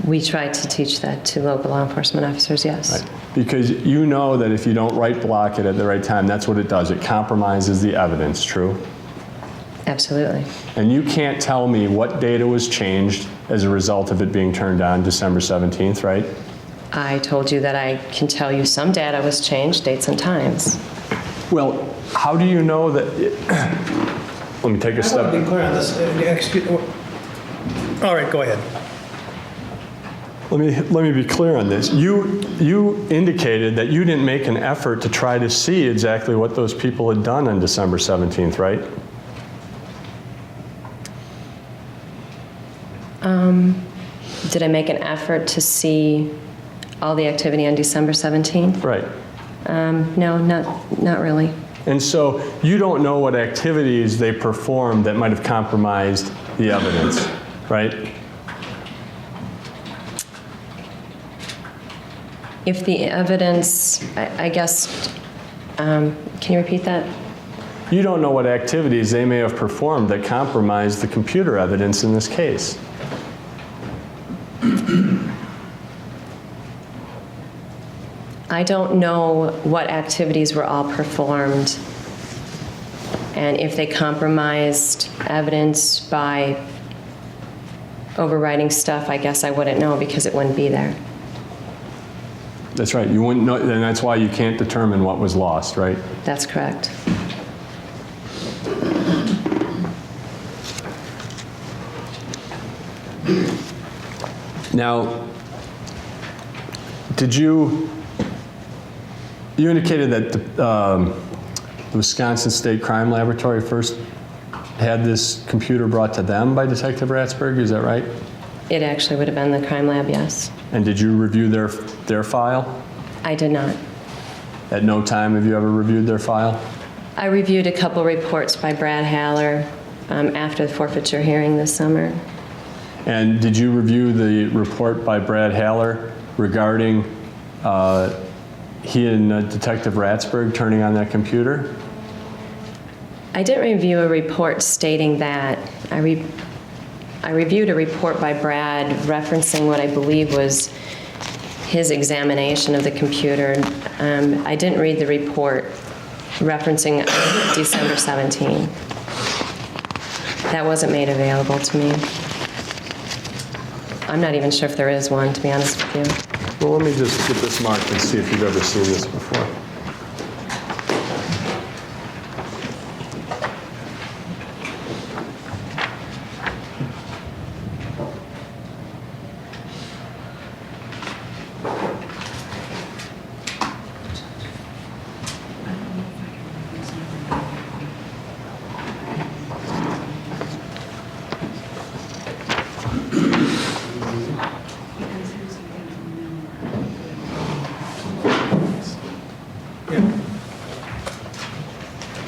We try to teach that to local law enforcement officers, yes. Right. Because you know that if you don't right block it at the right time, that's what it does. It compromises the evidence, true? Absolutely. And you can't tell me what data was changed as a result of it being turned on December 17th, right? I told you that I can tell you some data was changed, dates and times. Well, how do you know that? Let me take a I want step. to be clear on this. All right, go ahead. Let me be clear on this. You indicated that you didn't make an effort to try to see exactly what those people had done on December 17th, right? Did I make an effort to see all the activity on December 17th? Right. No, not really. And so you don't know what activities they performed that might have compromised the evidence, right? If the evidence, I guess, can you repeat that? You don't know what activities they may have performed that compromised the computer evidence in this case. I don't know what activities were all performed and if they compromised evidence by overwriting stuff. I guess I wouldn't know because it wouldn't be there. That's right. You wouldn't know, and that's why you can't determine what was lost, right? That's correct. Now, you indicated that the Wisconsin State Crime Laboratory first had this computer brought to them by Detective Ratsberg, is that right? It actually would have been the crime lab, yes. And did you review their file? I did not. At no time have you ever reviewed their file? I reviewed a couple reports by Brad Haller after the forfeiture hearing this summer. And did you review the report by Brad Haller regarding he and Detective Ratsberg turning on that computer? I didn't review a report stating that. I reviewed a report by Brad referencing what I believe was his examination of the computer. I didn't read the report referencing December 17. That wasn't made available to me. I'm not even sure if there is one, to be honest with you. Well, let me just get this marked and see if you've ever seen this before.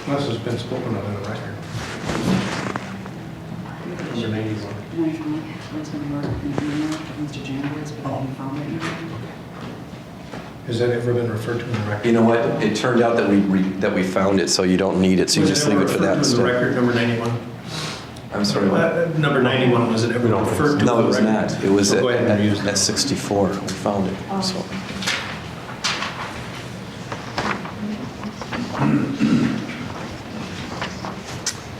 Unless it's been spoken of in the record. Number 91. Has that ever been referred to in the record? You know what? It turned out that we found it, so you don't need it, so you just leave it for that Was it ever referred to in the instead. record, number 91? I'm sorry. what? Number 91, was it ever referred to? No, in it was the record? not. It was So go ahead and use at that. 64. We found it, so.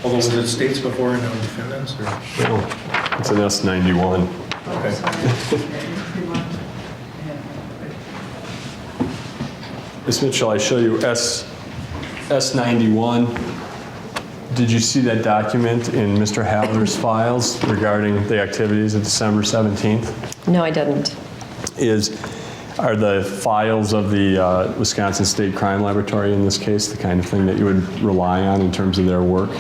Although was it states before and now defendants, or? No, it's an S91. Okay. Ms. Mitchell, I show you S91. Did you see that document in Mr. Haller's files regarding the activities of December 17th? No, I didn't. Are the files of the Wisconsin State Crime Laboratory in this case the kind of thing that you would rely on in terms of their work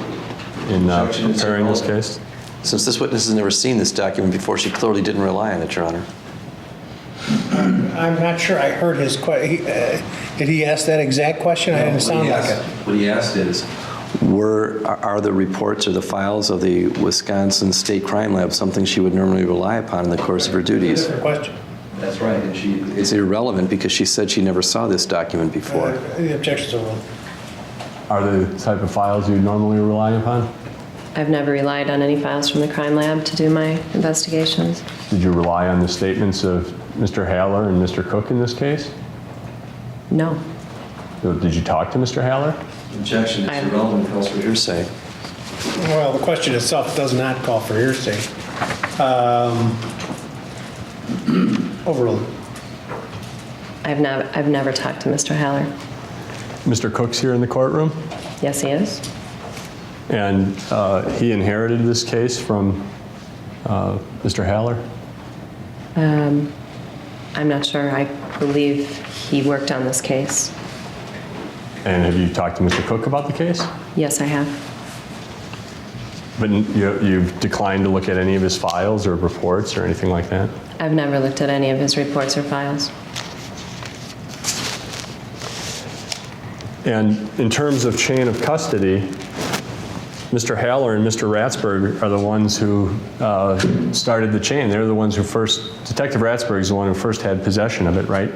in preparing this case? Since this witness has never seen this document before, she clearly didn't rely on it, Your Honor. I'm not sure I heard his question. Did he ask that exact question? I didn't sound like it. What he asked is, are the reports or the files of the Wisconsin State Crime Lab something she would normally rely upon in the course of her duties? Different question. That's right, and it's irrelevant because she said she never saw this document before. The objections are ruled. Are they the type of files you normally rely upon? I've never relied on any files from the crime lab to do my investigations. Did you rely on the statements of Mr. Haller and Mr. Cook in this case? No. Did you talk to Mr. Haller? Objection, it's irrelevant, calls for hearsay. Well, the question itself does not call for hearsay. Overruled. I've never talked to Mr. Haller. Mr. Cook's here in the courtroom, Yes, he is. and he inherited this case from Mr. Haller? I'm not sure. I believe he worked on this case. And have you talked to Mr. Cook about the case? Yes, I have. But you've declined to look at any of his files or reports or anything like that? I've never looked at any of his reports or files. And in terms of chain of custody, Mr. Haller and Mr. Ratsberg are the ones who started the chain. They're the ones who first, Detective Ratsberg is the one who first had possession of it, right?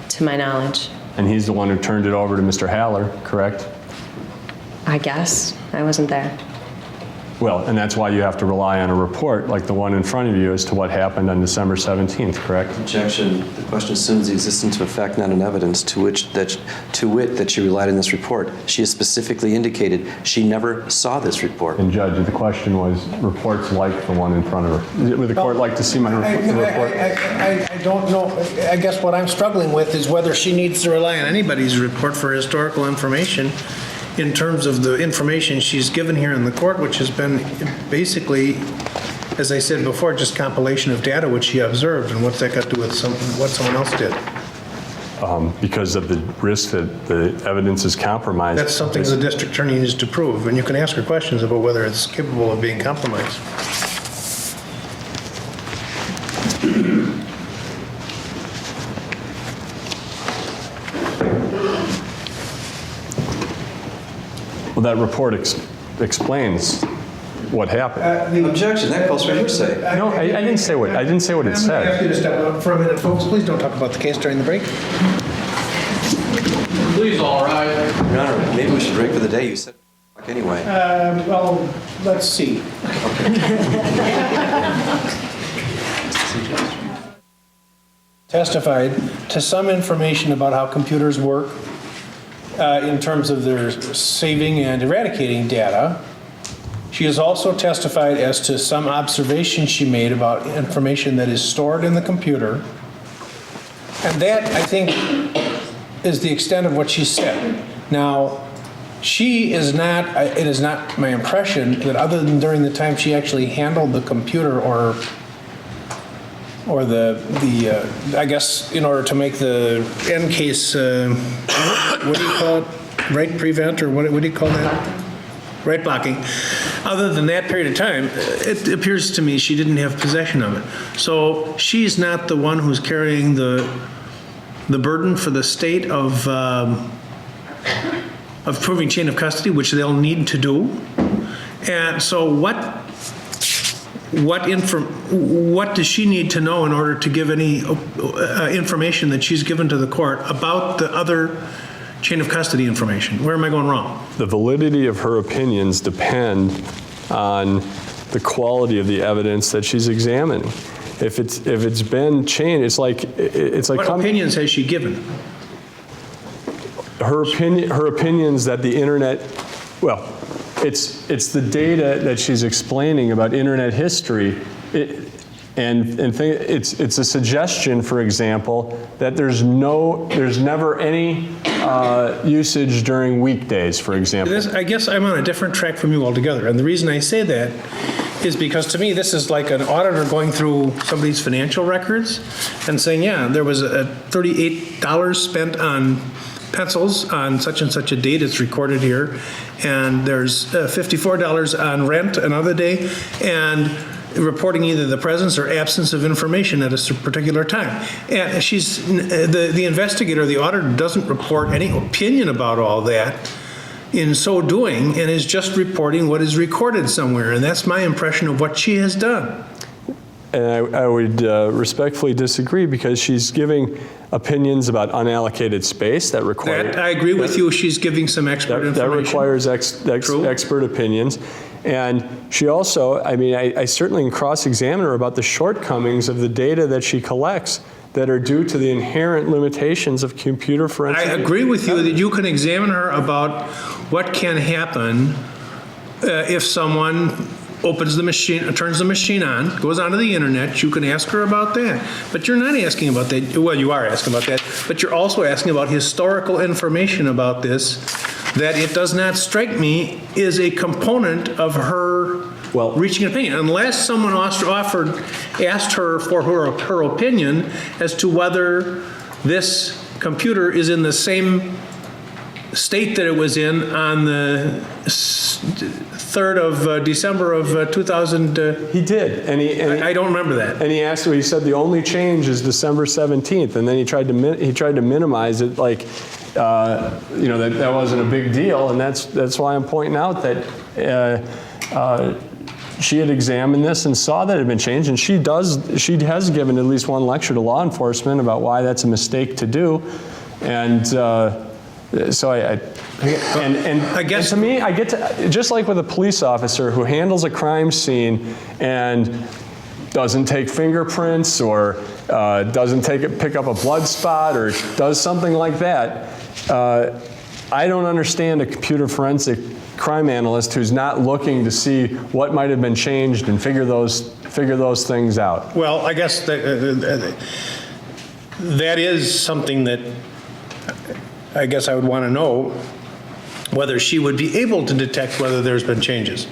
To my knowledge. And he's the one who turned it over to Mr. Haller, correct? I guess. I wasn't there. Well, and that's why you have to rely on a report like the one in front of you as to what happened on December 17th, correct? Objection, the question assumes the existence of a fact not an evidence to wit that she relied on this report. She has specifically indicated she never saw this report. And Judge, the question was reports like the one in front of her. Would the court like to see my report? I don't know. I guess what I'm struggling with is whether she needs to rely on anybody's report for historical information in terms of the information she's given here in the court, which has been basically, as I said before, just compilation of data which she observed, and what's that got to do with what someone else did? because of the risk that the evidence is compromised. That's something the district attorney needs to prove, and you can ask her questions about whether it's capable of being compromised. Well, that report explains what happened. Objection, that calls for hearsay. No, I didn't say what it I'm going to ask said. you to step up for a minute, folks. Please don't talk about the case during the break. Please, all right. Your Honor, maybe we should break for the day. You said anyway. Well, let's see. Testified to some information about how computers work in terms of their saving and eradicating data. She has also testified as to some observations she made about information that is stored in the computer. And that, I think, is the extent of what she said. Now, she is not, it is not my impression that other than during the time she actually handled the computer or I guess in order to make the end case, what do you call it? Right prevent, or what do you call that? Right blocking. Other than that period of time, it appears to me she didn't have possession of it. So she's not the one who's carrying the burden for the state of proving chain of custody, which they'll need to do. And so what does she need to know in order to give any information that she's given to the court about the other chain of custody information? Where am I going wrong? The validity of her opinions depend on the quality of the evidence that she's examining. If it's been changed, it's like What opinions has she given? her opinions that the internet, well, it's the data that she's explaining about internet history. It's a suggestion, for example, that there's never any usage during weekdays, for example. I guess I'm on a different track from you altogether. And the reason I say that is because to me, this is like an auditor going through somebody's financial records and saying, yeah, there was a $38 spent on pencils on such and such a date, it's recorded here, and there's $54 on rent another day, and reporting either the presence or absence of information at a particular time. And she's, the investigator, the auditor, doesn't report any opinion about all that in so doing, and is just reporting what is recorded somewhere, and that's my impression of what she has done. And I would respectfully disagree, because she's giving opinions about unallocated space that require... That, I agree with you, she's giving some expert information. That requires expert opinions. And she also, I mean, I certainly can cross-examine her about the shortcomings of the data that she collects that are due to the inherent limitations of computer forensic... I agree with you that you can examine her about what can happen if someone opens the machine, turns the machine on, goes onto the internet. You can ask her about that. But you're not asking about that. Well, you are asking about that, but you're also asking about historical information about this that it does not strike me is a component of her reaching an opinion. Unless someone asked her for her opinion as to whether this computer is in the same state that it was in on the 3rd of December of 2000. He did, and I don't remember that. And he asked, he said the only change is December 17th, and then he tried to minimize it, like that wasn't a big deal, and that's why I'm pointing out that she had examined this and saw that it had been changed, and she has given at least one lecture to law enforcement about why that's a mistake to do, and. So I guess to me, I get to, just like with a police officer who handles a crime scene and doesn't take fingerprints or doesn't pick up a blood spot or does something like that, I don't understand a computer forensic crime analyst who's not looking to see what might have been changed and figure those things out. Well, I guess that is something that I guess I would want to know whether she would be able to detect whether there's been changes.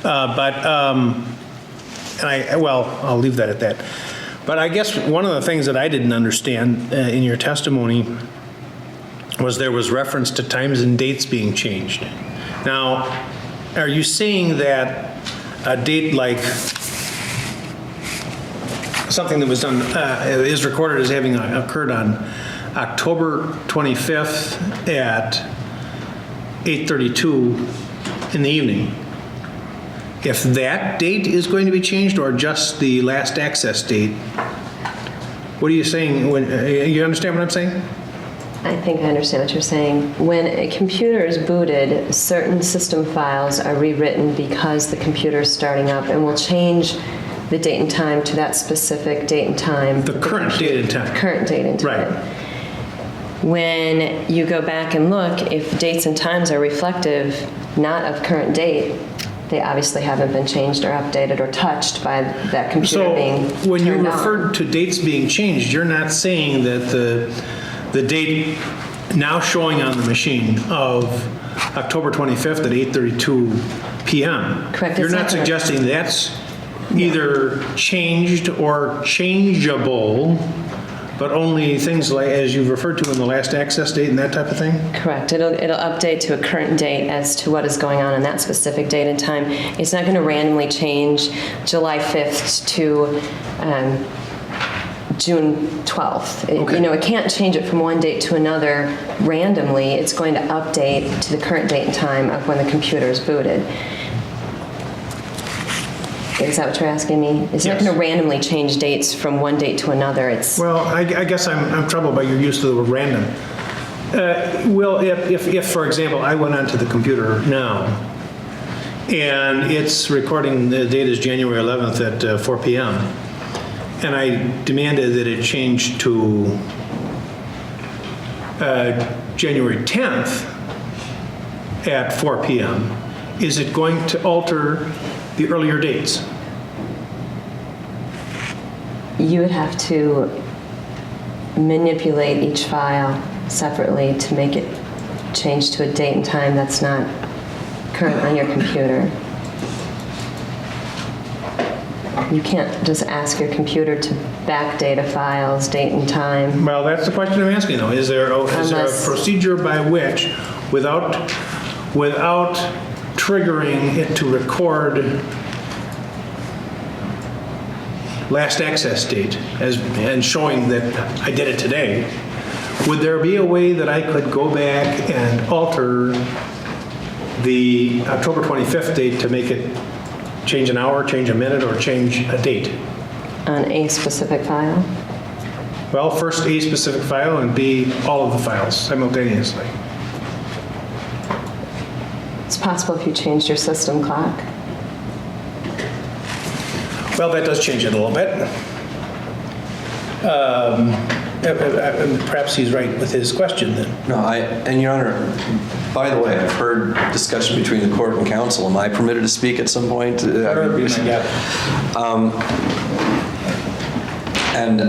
I'll leave that at that. But I guess one of the things that I didn't understand in your testimony was there was reference to times and dates being changed. Now, are you saying that a date like something that was done, is recorded as having occurred on October 25th at 8:32 in the evening, if that date is going to be changed or just the last access date? What are you saying? You understand what I'm saying? I think I understand what you're saying. When a computer is booted, certain system files are rewritten because the computer is starting up, and will change the date and time to that specific date and time. The current date and time. Current date and time. Right. When you go back and look, if dates and times are reflective not of current date, they obviously haven't been changed or updated or touched by that computer being So when you turned on. referred to dates being changed, you're not saying that the date now showing on the machine of October 25th at 8:32 p.m. Correct. You're It's not not gonna- suggesting that's either changed or changeable, but only things like, as you've referred to in the last access date and that type of thing? Correct. It'll update to a current date as to what is going on that specific date and time. It's not going to randomly change July 5th to June 12th. Okay. It can't change it from one date to another randomly. It's going to update to the current date and time of when the computer is booted. Is that what you're asking me? It's not Yes. going to randomly change dates from one date to another. It's Well, I guess I'm troubled by your use of the word random. Well, if, for example, I went onto the computer now, and it's recording, the date is January 11th at 4 p.m., and I demanded that it change to January 10th at 4 p.m., is it going to alter the earlier dates? You would have to manipulate each file separately to make it change to a date and time that's not current on your computer. You can't just ask your computer to backdate a file's date and time. Well, that's the question I'm asking, though. Is there a Unless- procedure by which, without triggering it to record last access date and showing that I did it today, would there be a way that I could go back and alter the October 25th date to make it change an hour, change a minute, or change a date? On a specific file? Well, first A specific file and B all of the files simultaneously. It's possible if you changed your system clock. Well, that does change it a little bit. Perhaps he's right with his question then. No, and Your Honor, by the way, I've heard discussion between the court and counsel. Am I permitted to speak at some point? And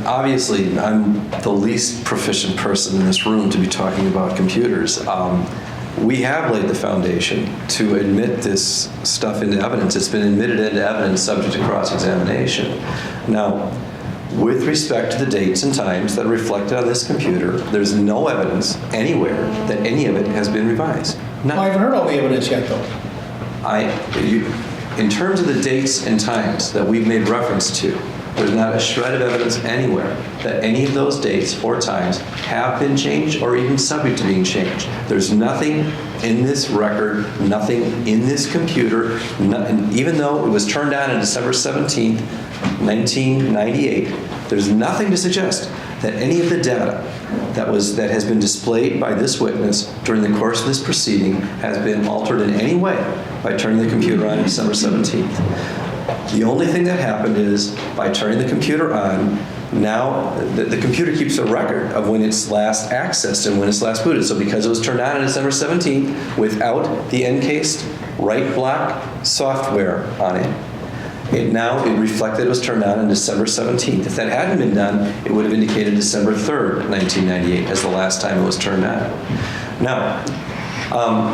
obviously, I'm the least proficient person in this room to be talking about computers. We have laid the foundation to admit this stuff into evidence. It's been admitted into evidence subject to cross-examination. Now, with respect to the dates and times that are reflected on this computer, there's no evidence anywhere that any of it has been revised. None. I haven't heard all the evidence yet, though. In terms of the dates and times that we've made reference to, there's not a shred of evidence anywhere that any of those dates or times have been changed or even subject to being changed. There's nothing in this record, nothing in this computer, even though it was turned on December 17th, 1998, there's nothing to suggest that any of the data that has been displayed by this witness during the course of this proceeding has been altered in any way by turning the computer on December 17th. The only thing that happened is by turning the computer on, now the computer keeps a record of when it's last accessed and when it's last booted. So because it was turned on December 17th without the encased right block software on it, it reflected it was turned on December 17th. If that hadn't been done, it would have indicated December 3rd, 1998 as the last time it was turned on. Now,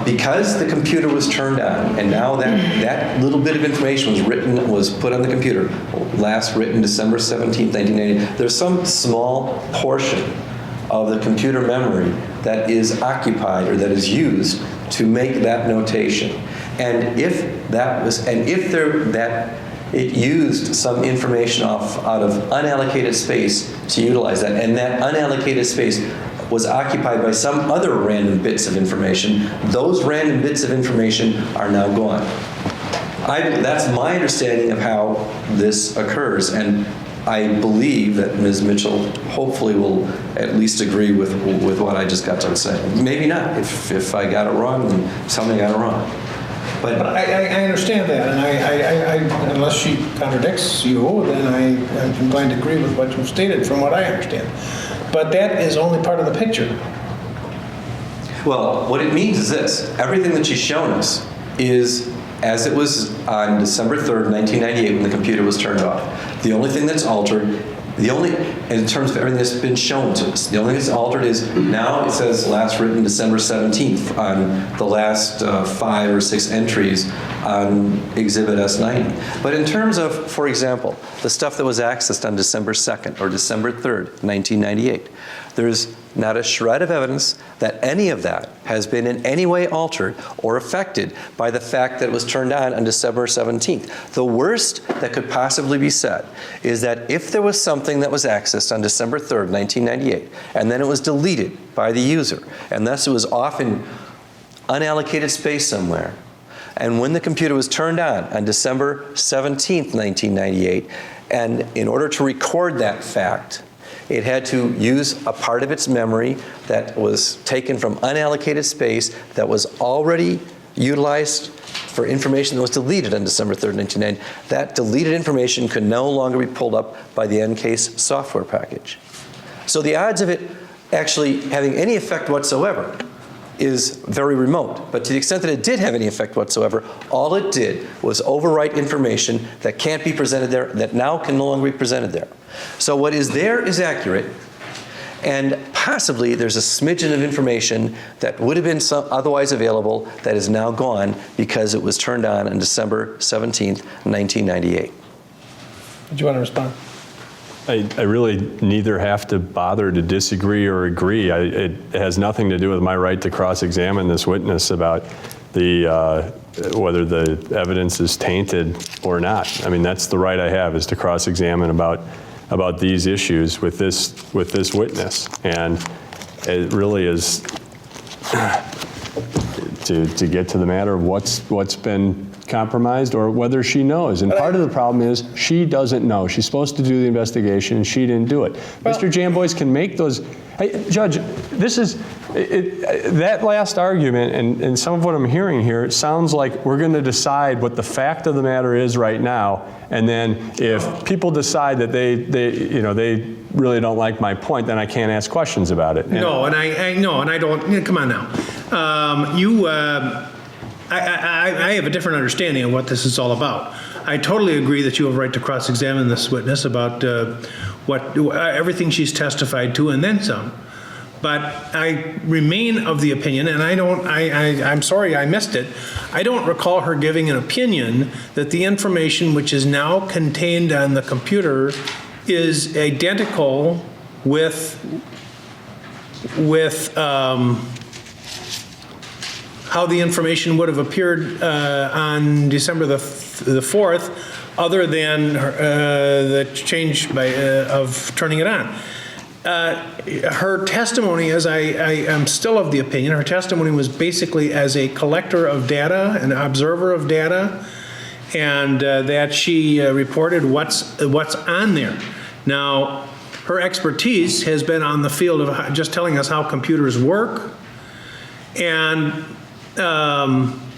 Because the computer was turned on, and now that little bit of information was put on the computer, last written December 17th, 1980, there's some small portion of the computer memory that is occupied or that is used to make that notation. And if it used some information out of unallocated space to utilize that, and that unallocated space was occupied by some other random bits of information, those random bits of information are now gone. That's my understanding of how this occurs, and I believe that Ms. Mitchell hopefully will at least agree with what I just got to say. Maybe not. If I got it wrong, then tell me I got it wrong. But I understand that, and I unless she contradicts you, then I'm inclined to agree with what you've stated from what I understand. But that is only part of the picture. Well, what it means is this. Everything that she's shown us is as it was on December 3rd, 1998, when the computer was turned off. The only thing that's altered, in terms of everything that's been shown to us, the only thing that's altered is now it says last written December 17th on the last 5 or 6 entries on Exhibit S90. But in terms of, for example, the stuff that was accessed on December 2nd or December 3rd, 1998, there's not a shred of evidence that any of that has been in any way altered or affected by the fact that it was turned on December 17th. The worst that could possibly be said is that if there was something that was accessed on December 3rd, 1998, and then it was deleted by the user, and thus it was off in unallocated space somewhere, and when the computer was turned on December 17th, 1998, and in order to record that fact, it had to use a part of its memory that was taken from unallocated space that was already utilized for information that was deleted on December 3rd, 1990. That deleted information could no longer be pulled up by the EnCase software package. So the odds of it actually having any effect whatsoever is very remote. But to the extent that it did have any effect whatsoever, all it did was overwrite information that can't be presented there, that now can no longer be presented there. So what is there is accurate, and possibly there's a smidgen of information that would have been otherwise available that is now gone because it was turned on December 17th, 1998. Did you want to respond? I really neither have to bother to disagree or agree. It has nothing to do with my right to cross-examine this witness about whether the evidence is tainted or not. I mean, that's the right I have, is to cross-examine about these issues with this witness, and it really is to get to the matter of what's been compromised or whether she knows. And part of the problem is she doesn't know. She's supposed to do the investigation and she didn't do it. Well, Mr. Jambois can make those. Hey, Judge, this is that last argument and some of what I'm hearing here, it sounds like we're going to decide what the fact of the matter is right now, and then if people decide that they really don't like my point, then I can't ask questions about it. No, and I don't. Come on now. I have a different understanding of what this is all about. I totally agree that you have a right to cross-examine this witness about everything she's testified to and then some. But I remain of the opinion, and I'm sorry I missed it. I don't recall her giving an opinion that the information which is now contained on the computer is identical with how the information would have appeared on December the 4th, other than the change of turning it on. Her testimony, as I am still of the opinion, her testimony was basically as a collector of data, an observer of data, and that she reported what's on there. Now, her expertise has been on the field of just telling us how computers work, and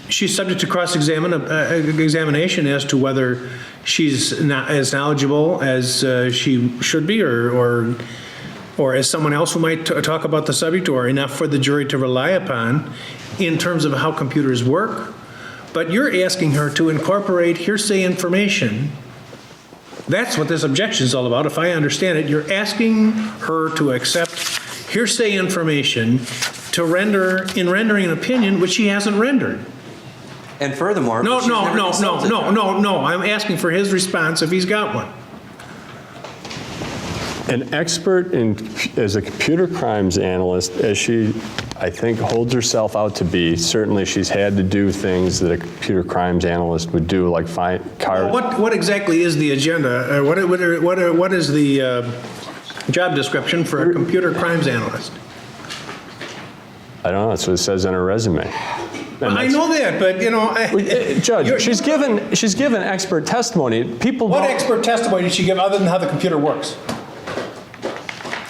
she's subject to cross-examination as to whether she's not as knowledgeable as she should be, or as someone else who might talk about the subject, or enough for the jury to rely upon in terms of how computers work. But you're asking her to incorporate hearsay information. That's what this objection is all about, if I understand it. You're asking her to accept hearsay information to rendering an opinion which he hasn't rendered. And furthermore. No, she's never consulted her. no. I'm asking for his response if he's got one. An expert as a computer crimes analyst, as she, I think, holds herself out to be, certainly she's had to do things that a computer crimes analyst would do, like find car. What exactly is the agenda? What is the job description for a computer crimes analyst? I don't know, that's what it says on her resume. I know that, but Judge, she's given expert testimony. People. What don't- expert testimony did she give other than how the computer works?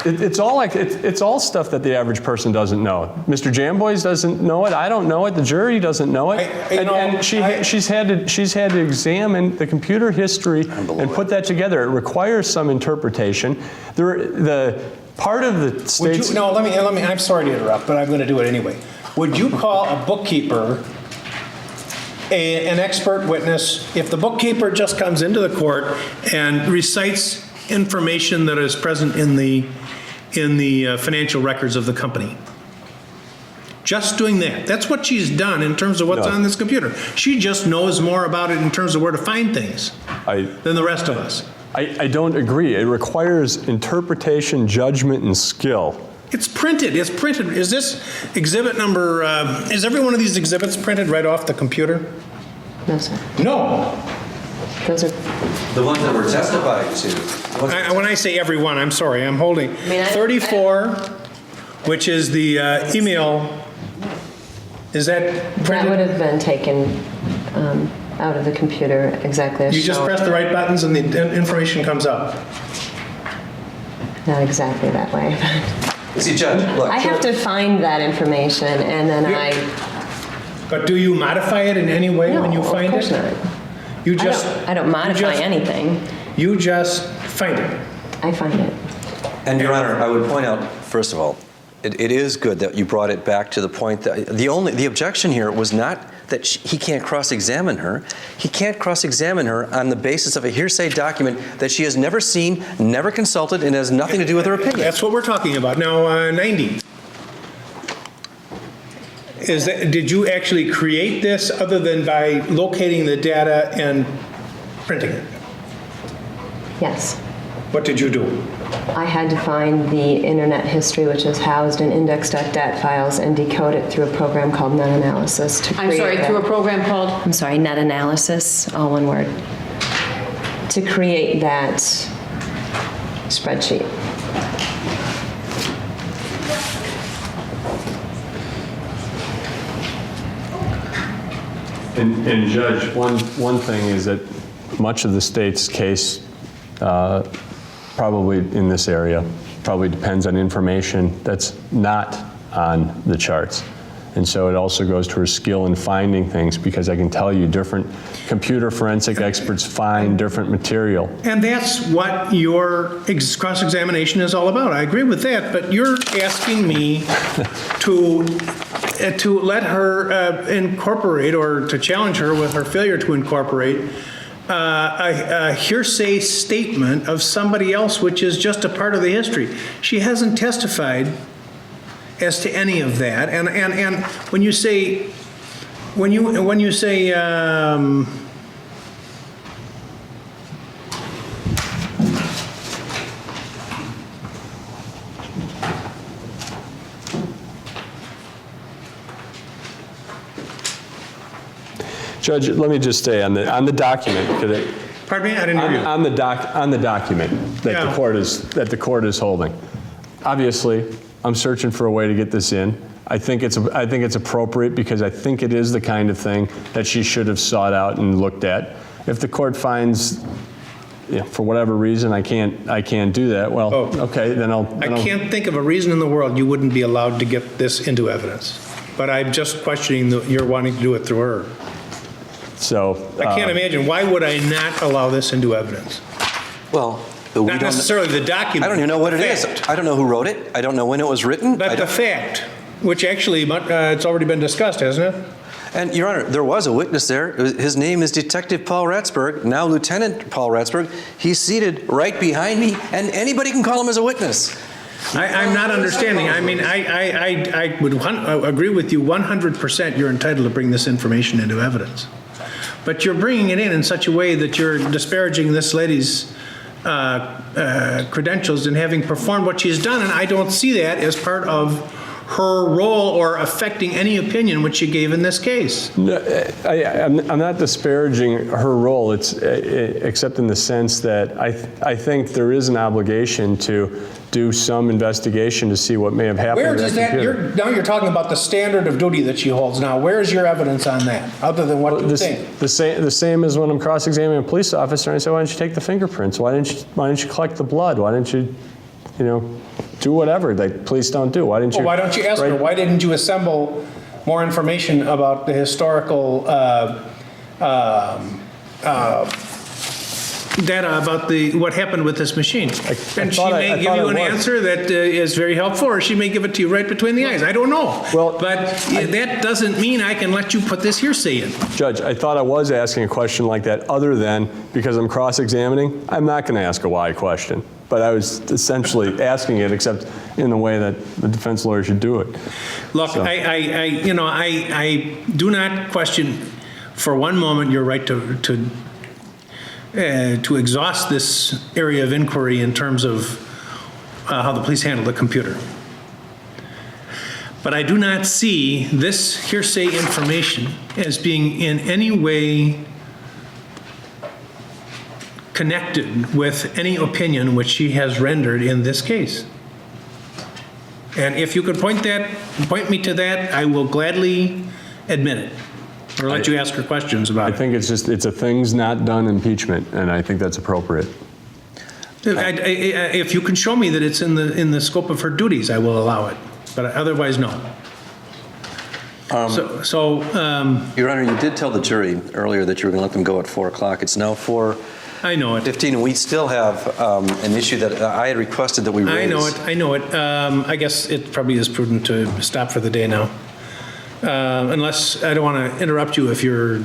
It's all stuff that the average person doesn't know. Mr. Jamboys doesn't know it. I don't know it. The jury doesn't know it. She's had to examine the computer history and put that together. It requires some interpretation. The part of the state's. Let me. I'm sorry to interrupt, but I'm going to do it anyway. Would you call a bookkeeper an expert witness if the bookkeeper just comes into the court and recites information that is present in the financial records of the company? Just doing that. That's what she's done in terms of what's on this computer. She just knows more about it in terms of where to find things than the rest of us. I don't agree. It requires interpretation, judgment, and skill. It's printed. It's printed. Is this exhibit number, is every one of these exhibits printed right off the computer? No, sir. No. Those are, The ones that were testified to. When I say every one, I'm sorry, I'm holding 34, which is the email. Is that that printed? would have been taken out of the computer exactly as You just shown. press the right buttons and the information comes up. Not exactly that way. See, Judge, look. I have to find that information and then But do you modify it in any way when you find No, of course it? not. You just. I don't modify anything. You just find it. I find it. And Your Honor, I would point out, first of all, it is good that you brought it back to the point that the objection here was not that he can't cross-examine her. He can't cross-examine her on the basis of a hearsay document that she has never seen, never consulted, and has nothing to do with her opinion. That's what we're talking about. Now, 90. Did you actually create this other than by locating the data and printing it? Yes. What did you do? I had to find the internet history, which is housed in index.dat files, and decode it through a program called NetAnalysis to create I'm sorry, that. through a program called? I'm sorry, NetAnalysis, all one word, to create that spreadsheet. And Judge, one thing is that much of the state's case, probably in this area, probably depends on information that's not on the charts. And so it also goes to her skill in finding things, because I can tell you different computer forensic experts find different material. And that's what your cross-examination is all about. I agree with that, but you're asking me to let her incorporate, or to challenge her with her failure to incorporate a hearsay statement of somebody else, which is just a part of the history. She hasn't testified as to any of that. And when you say, Judge, let me just say on the document, pardon me, I didn't hear you. on the document that Yeah. the court is holding. Obviously, I'm searching for a way to get this in. I think it's appropriate, because I think it is the kind of thing that she should have sought out and looked at. If the court finds, for whatever reason, I can't do that, well, okay, then I'll. I can't think of a reason in the world you wouldn't be allowed to get this into evidence. But I'm just questioning you're wanting to do it through her. So. I can't imagine, why would I not allow this into evidence? Well, we Not don't. necessarily the document. I don't even know what it the is. fact. I don't know who wrote it. I don't know when it was written. But the fact, which actually, it's already been discussed, hasn't it? And Your Honor, there was a witness there. His name is Detective Paul Ratzberg, now Lieutenant Paul Ratzberg. He's seated right behind me, and anybody can call him as a witness. I'm not understanding. I mean, I would agree with you 100% you're entitled to bring this information into evidence. But you're bringing it in such a way that you're disparaging this lady's credentials in having performed what she's done, and I don't see that as part of her role or affecting any opinion which she gave in this case. No, I'm not disparaging her role, except in the sense that I think there is an obligation to do some investigation to see what may have happened. Where does that, now you're talking about the standard of duty that she holds now. Where's your evidence on that, other than what you think? The same as when I'm cross-examining a police officer and I say, why didn't you take the fingerprints? Why didn't you collect the blood? Why didn't you, do whatever that police don't do? Why didn't you? Well, why don't you ask her, why didn't you assemble more information about the historical data about what happened with this machine? And she may give you an answer that is very helpful, or she may give it to you right between the eyes. I don't know. Well, but that doesn't mean I can let you put this hearsay in. Judge, I thought I was asking a question like that, other than because I'm cross-examining, I'm not going to ask a why question. But I was essentially asking it, except in the way that the defense lawyer should do it. Look, so. I do not question for one moment your right to exhaust this area of inquiry in terms of how the police handle the computer. But I do not see this hearsay information as being in any way connected with any opinion which she has rendered in this case. And if you could point me to that, I will gladly admit it, or let you ask her questions about it. I think it's a things not done impeachment, and I think that's appropriate. If you can show me that it's in the scope of her duties, I will allow it, but otherwise, no. Your Honor, you did tell the jury earlier that you were going to let them go at 4 o'clock. It's now 4:15, I know it. and we still have an issue that I had requested that we raise. I know it. I guess it probably is prudent to stop for the day now. Unless, I don't want to interrupt you if you're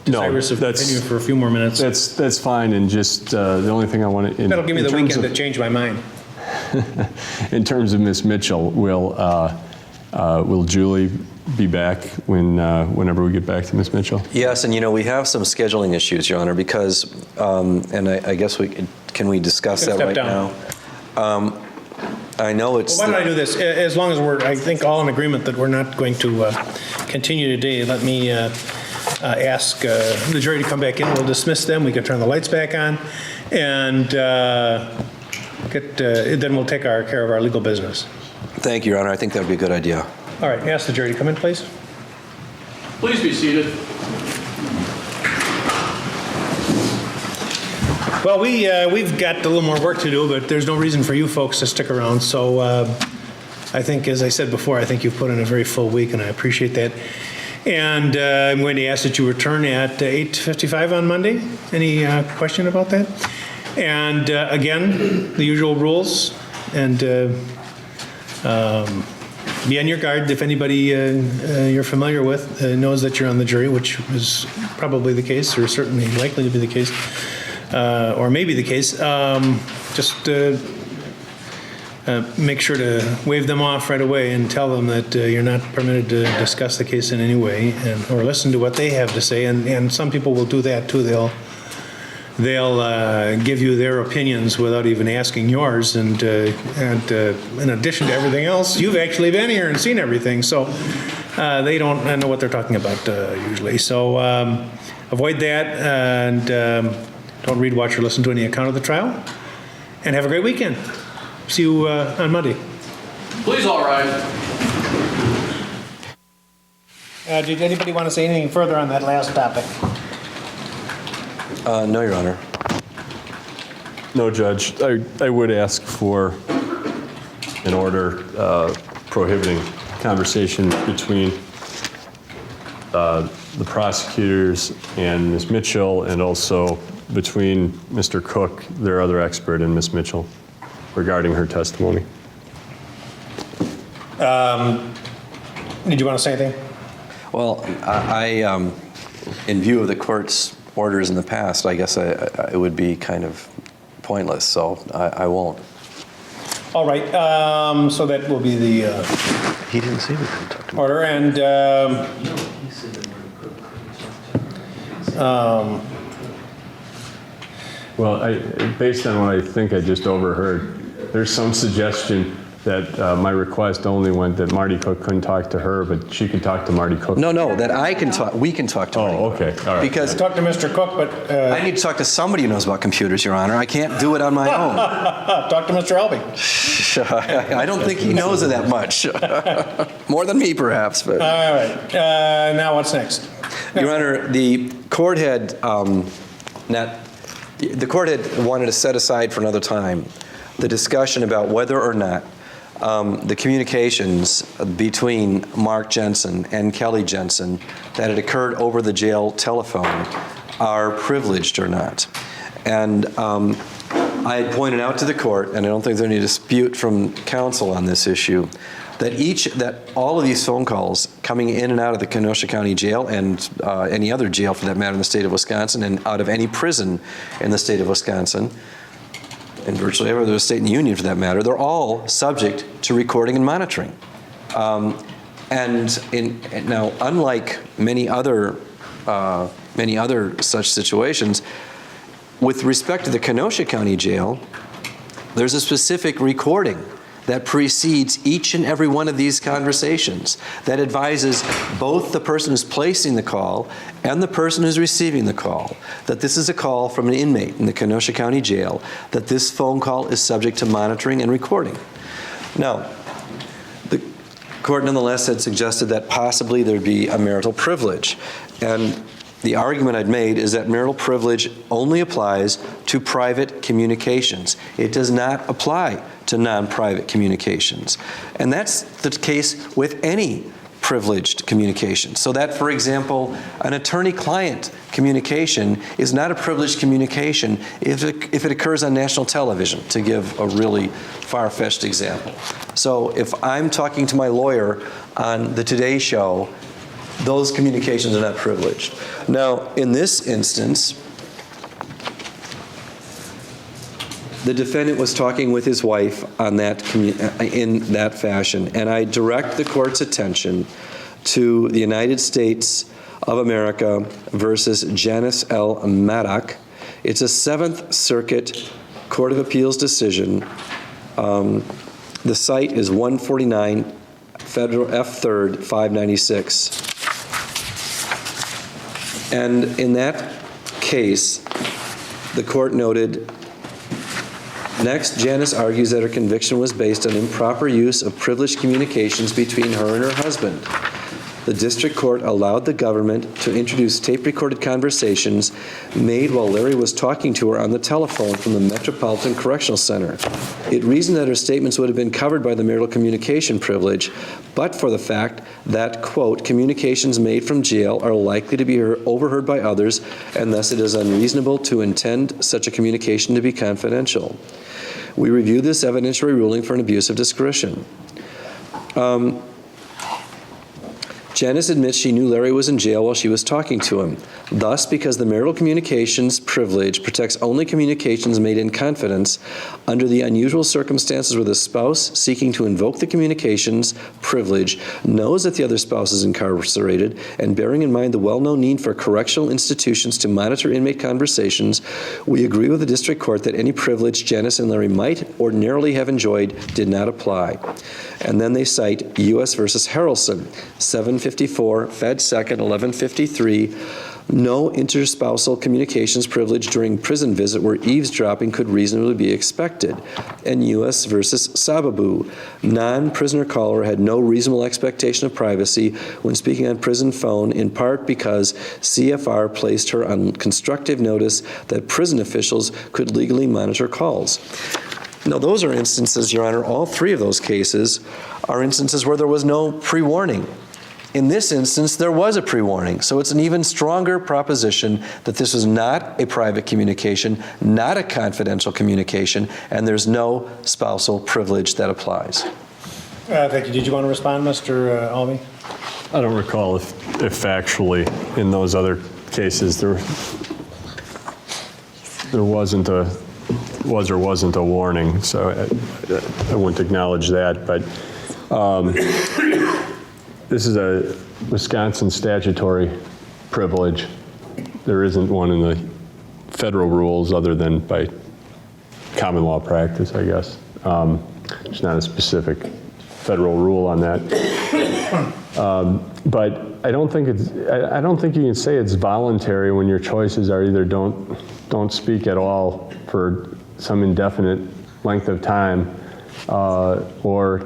desirous of continuing for a few more minutes. That's fine, and just the only thing I want to... That'll give me the weekend to change my mind. In terms of Ms. Mitchell, will Julie be back whenever we get back to Ms. Mitchell? Yes, and we have some scheduling issues, Your Honor, because, and I guess can we discuss that right now? I know it's... Well, why don't I do this? As long as we're, I think, all in agreement that we're not going to continue today, let me ask the jury to come back in. We'll dismiss them. We can turn the lights back on, and then we'll take care of our legal business. Thank you, Your Honor. I think that would be a good idea. All right. Ask the jury to come in, please. Please be seated. Well, we've got a little more work to do, but there's no reason for you folks to stick around. So I think, as I said before, I think you've put in a very full week, and I appreciate that. And I'm going to ask that you return at 8:55 on Monday. Any question about that? And again, the usual rules, and be on your guard if anybody you're familiar with knows that you're on the jury, which is probably the case, or certainly likely to be the case. Or maybe the case, just make sure to wave them off right away and tell them that you're not permitted to discuss the case in any way, or listen to what they have to say. And some people will do that too. They'll give you their opinions without even asking yours. And in addition to everything else, you've actually been here and seen everything, so they don't know what they're talking about usually. So avoid that, and don't read, watch, or listen to any account of the trial. And have a great weekend. See you on Monday. Please all rise. Did anybody want to say anything further on that last topic? No, Your Honor. No, Judge. I would ask for an order prohibiting conversation between the prosecutors and Ms. Mitchell, and also between Mr. Cook, their other expert, and Ms. Mitchell regarding her testimony. Did you want to say anything? Well, I in view of the court's orders in the past, I guess it would be kind of pointless, so I won't. All right, so that will be the He didn't say we couldn't talk to him. order, and Well, based on what I think I just overheard, there's some suggestion that my request only went that Marty Cook couldn't talk to her, but she could talk to Marty Cook. No, that I can talk, we can talk to Marty. Oh, okay, all right. Because talk to Mr. Cook, but I need to talk to somebody who knows about computers, Your Honor. I can't do it on my own. talk to Mr. Albee. I don't think he knows it that much. More than me, perhaps, but. All right, now what's next? Your Honor, the court had wanted to set aside for another time the discussion about whether or not the communications between Mark Jensen and Kelly Jensen that had occurred over the jail telephone are privileged or not. And I had pointed out to the court, and I don't think there's any dispute from counsel on this issue, that all of these phone calls coming in and out of the Kenosha County Jail and any other jail for that matter in the state of Wisconsin and out of any prison in the state of Wisconsin, and virtually every other state in the union for that matter, they're all subject to recording and monitoring. Now, unlike many other such situations, with respect to the Kenosha County Jail, there's a specific recording that precedes each and every one of these conversations that advises both the person who's placing the call and the person who's receiving the call that this is a call from an inmate in the Kenosha County Jail, that this phone call is subject to monitoring and recording. Now, the court nonetheless had suggested that possibly there'd be a marital privilege. And the argument I'd made is that marital privilege only applies to private communications. It does not apply to non-private communications. And that's the case with any privileged communication. So that, for example, an attorney-client communication is not a privileged communication if it occurs on national television, to give a really far-fetched example. So if I'm talking to my lawyer on the Today Show, those communications are not privileged. Now, in this instance, the defendant was talking with his wife on that in that fashion, and I direct the court's attention to the United States of America versus Janice L. Maddock. It's a 7th Circuit Court of Appeals decision. The site is 149 Federal F3rd 596. And in that case, the court noted, next, Janice argues that her conviction was based on improper use of privileged communications between her and her husband. The district court allowed the government to introduce tape-recorded conversations made while Larry was talking to her on the telephone from the Metropolitan Correctional Center. It reasoned that her statements would have been covered by the marital communication privilege, but for the fact that, quote, communications made from jail are likely to be overheard by others, and thus it is unreasonable to intend such a communication to be confidential. We review this evidentiary ruling for an abuse of discretion. Janice admits she knew Larry was in jail while she was talking to him. Thus, because the marital communications privilege protects only communications made in confidence, under the unusual circumstances where the spouse seeking to invoke the communications privilege knows that the other spouse is incarcerated, and bearing in mind the well-known need for correctional institutions to monitor inmate conversations, we agree with the district court that any privilege Janice and Larry might ordinarily have enjoyed did not apply. And then they cite U.S. versus Harrelson, 754 Fed 2nd 1153. No interspousal communications privilege during prison visit where eavesdropping could reasonably be expected. And U.S. versus Sababu, non-prisoner caller had no reasonable expectation of privacy when speaking on prison phone, in part because CFR placed her on constructive notice that prison officials could legally monitor calls. Now, those are instances, Your Honor, all 3 of those cases are instances where there was no pre-warning. In this instance, there was a pre-warning, so it's an even stronger proposition that this was not a private communication, not a confidential communication, and there's no spousal privilege that applies. Thank you. Did you want to respond, Mr. Albee? I don't recall if factually in those other cases there wasn't a was or wasn't a warning, so I wouldn't acknowledge that, but this is a Wisconsin statutory privilege. There isn't one in the federal rules other than by common law practice, I guess. There's not a specific federal rule on that. But I don't think you can say it's voluntary when your choices are either don't speak at all for some indefinite length of time, or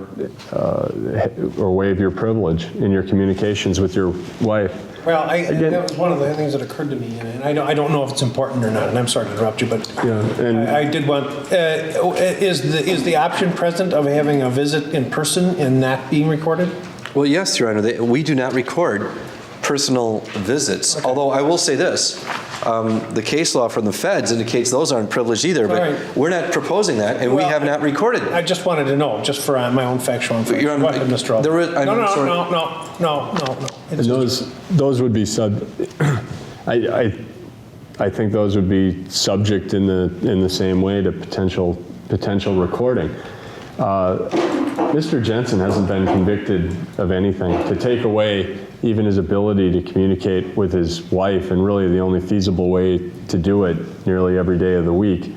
waive your privilege in your communications with your wife. Well, that was one of the things that occurred to me, and I don't know if it's important or not, and I'm sorry to interrupt you, but I did want, is the option present of having a visit in person and not being recorded? Well, yes, Your Honor, we do not record personal visits, although I will say this, the case law from the feds indicates those aren't privileged either, but we're not proposing that, and we have not recorded. I just wanted to know, just for my own factual information. Go ahead, Mr. Alden. No. And those would be I think those would be subject in the same way to potential recording. Mr. Jensen hasn't been convicted of anything. To take away even his ability to communicate with his wife, and really the only feasible way to do it nearly every day of the week,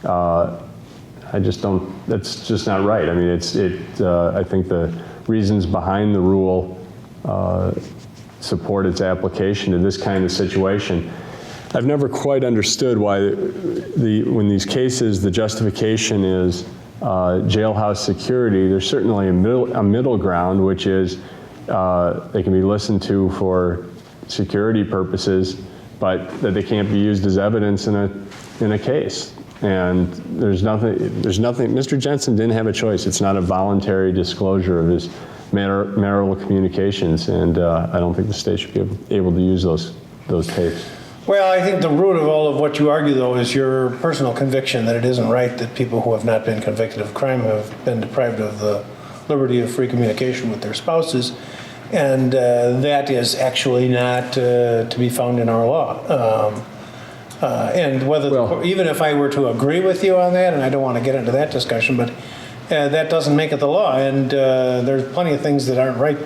I just don't, that's just not right. I mean, I think the reasons behind the rule support its application to this kind of situation. I've never quite understood why when these cases, the justification is jailhouse security. There's certainly a middle ground, which is they can be listened to for security purposes, but that they can't be used as evidence in a case. And there's nothing. Mr. Jensen didn't have a choice. It's not a voluntary disclosure of his marital communications, and I don't think the state should be able to use those tapes. Well, I think the root of all of what you argue, though, is your personal conviction that it isn't right that people who have not been convicted of crime have been deprived of the liberty of free communication with their spouses, and that is actually not to be found in our law. And whether, even if I were to agree with you on that, and I don't want to get into that discussion, but that doesn't make it the law, and there's plenty of things that aren't right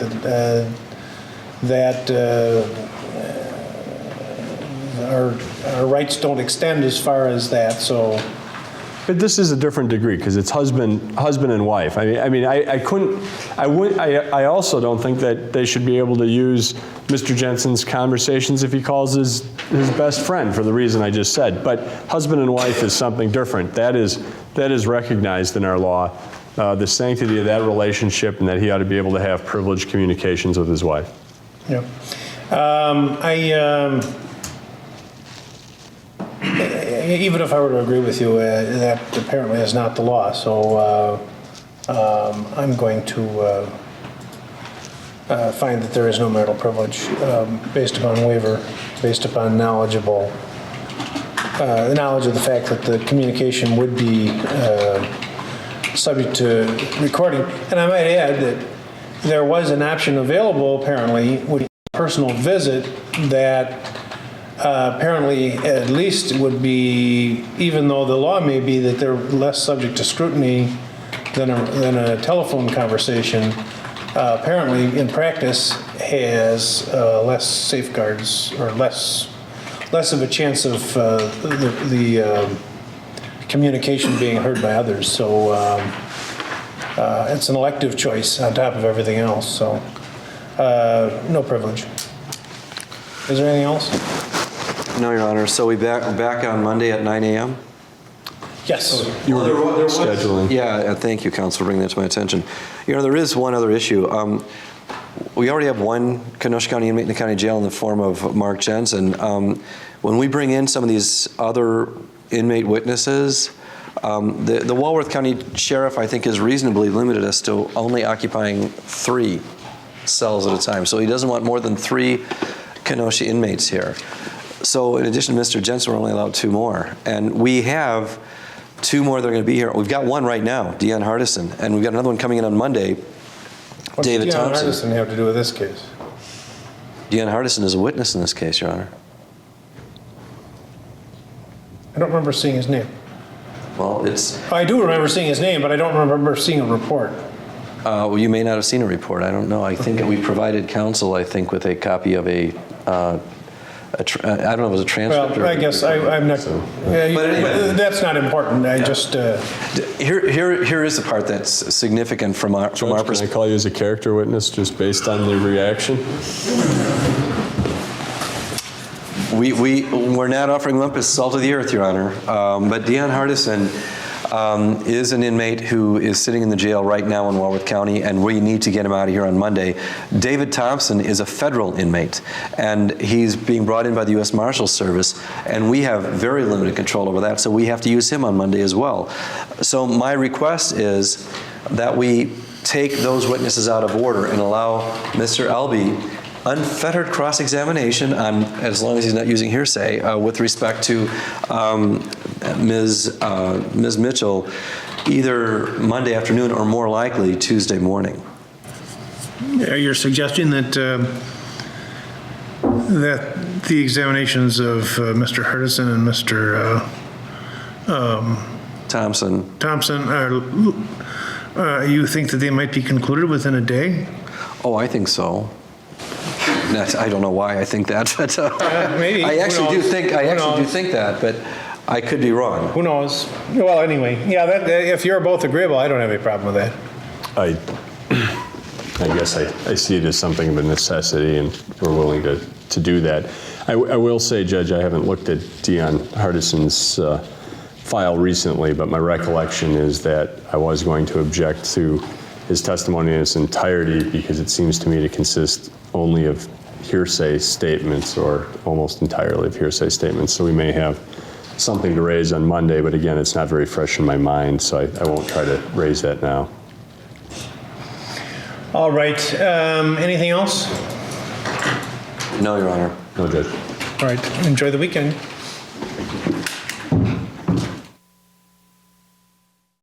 that our rights don't extend as far as that. So, but this is a different degree because it's husband and wife. I also don't think that they should be able to use Mr. Jensen's conversations if he calls his best friend for the reason I just said. But husband and wife is something different. That is recognized in our law, the sanctity of that relationship, and that he ought to be able to have privileged communications with his wife. Yeah. Even if I were to agree with you, that apparently is not the law. So I'm going to find that there is no marital privilege based upon waiver, based upon knowledge of the fact that the communication would be subject to recording. And I might add that there was an option available, apparently, with a personal visit that apparently at least would be, even though the law may be that they're less subject to scrutiny than a telephone conversation, apparently in practice has less safeguards or less of a chance of the communication being heard by others. So it's an elective choice on top of everything else. So no privilege. Is there anything else? No, Your Honor. So we back on Monday at 9 a.m.? Yes. You were scheduling. Yeah, thank you, Counsel, for bringing that to my attention. There is one other issue. We already have one Kenosha County inmate in the county jail in the form of Mark Jensen. When we bring in some of these other inmate witnesses, the Walworth County Sheriff, I think, is reasonably limited as to only occupying 3 cells at a time. So he doesn't want more than 3 Kenosha inmates here. So in addition to Mr. Jensen, we're only allowed 2 more. And we have 2 more that are going to be here. We've got one right now, Deanne Hardison, and we've got another one coming in on Monday, David Thompson. What does Deanne Hardison have to do with this case? Deanne Hardison is a witness in this case, Your Honor. I don't remember seeing his name. Well, it's, I do remember seeing his name, but I don't remember seeing a report. well, you may not have seen a report. I don't know. I think that we provided counsel, I think, with a copy of I don't know if it was a transcript or. Well, I guess I'm not, yeah, But anyway. that's not important. I just, Here is the part that's significant from our Judge, can I perspective. call you as a character witness just based on the reaction? We're not offering lump as salt of the earth, Your Honor. But Deon Hardison is an inmate who is sitting in the jail right now in Walworth County, and we need to get him out of here on Monday. David Thompson is a federal inmate, and he's being brought in by the U.S. Marshals Service, and we have very limited control over that, so we have to use him on Monday as well. So my request is that we take those witnesses out of order and allow Mr. Albee unfettered cross-examination on, as long as he's not using hearsay, with respect to Ms. Mitchell, either Monday afternoon or more likely Tuesday morning. you're suggesting that, that the examinations of Mr. Hardison and Mr. Thompson. Thompson you think that they might be concluded within a day? Oh, I think so. I don't know why I think that, but Maybe. I Who actually do knows? think Who knows? that, but I could be wrong. Who knows? Well, anyway, yeah, that, if you're both agreeable, I don't have any problem with that. I guess I see it as something of a necessity, and we're willing to do that. I will say, Judge, I haven't looked at Deon Hardison's file recently, but my recollection is that I was going to object to his testimony in its entirety because it seems to me to consist only of hearsay statements, or almost entirely of hearsay statements. So we may have something to raise on Monday, but again, it's not very fresh in my mind, so I won't try to raise that now. All right, anything else? No, Your Honor. No, Judge. All right, enjoy the weekend.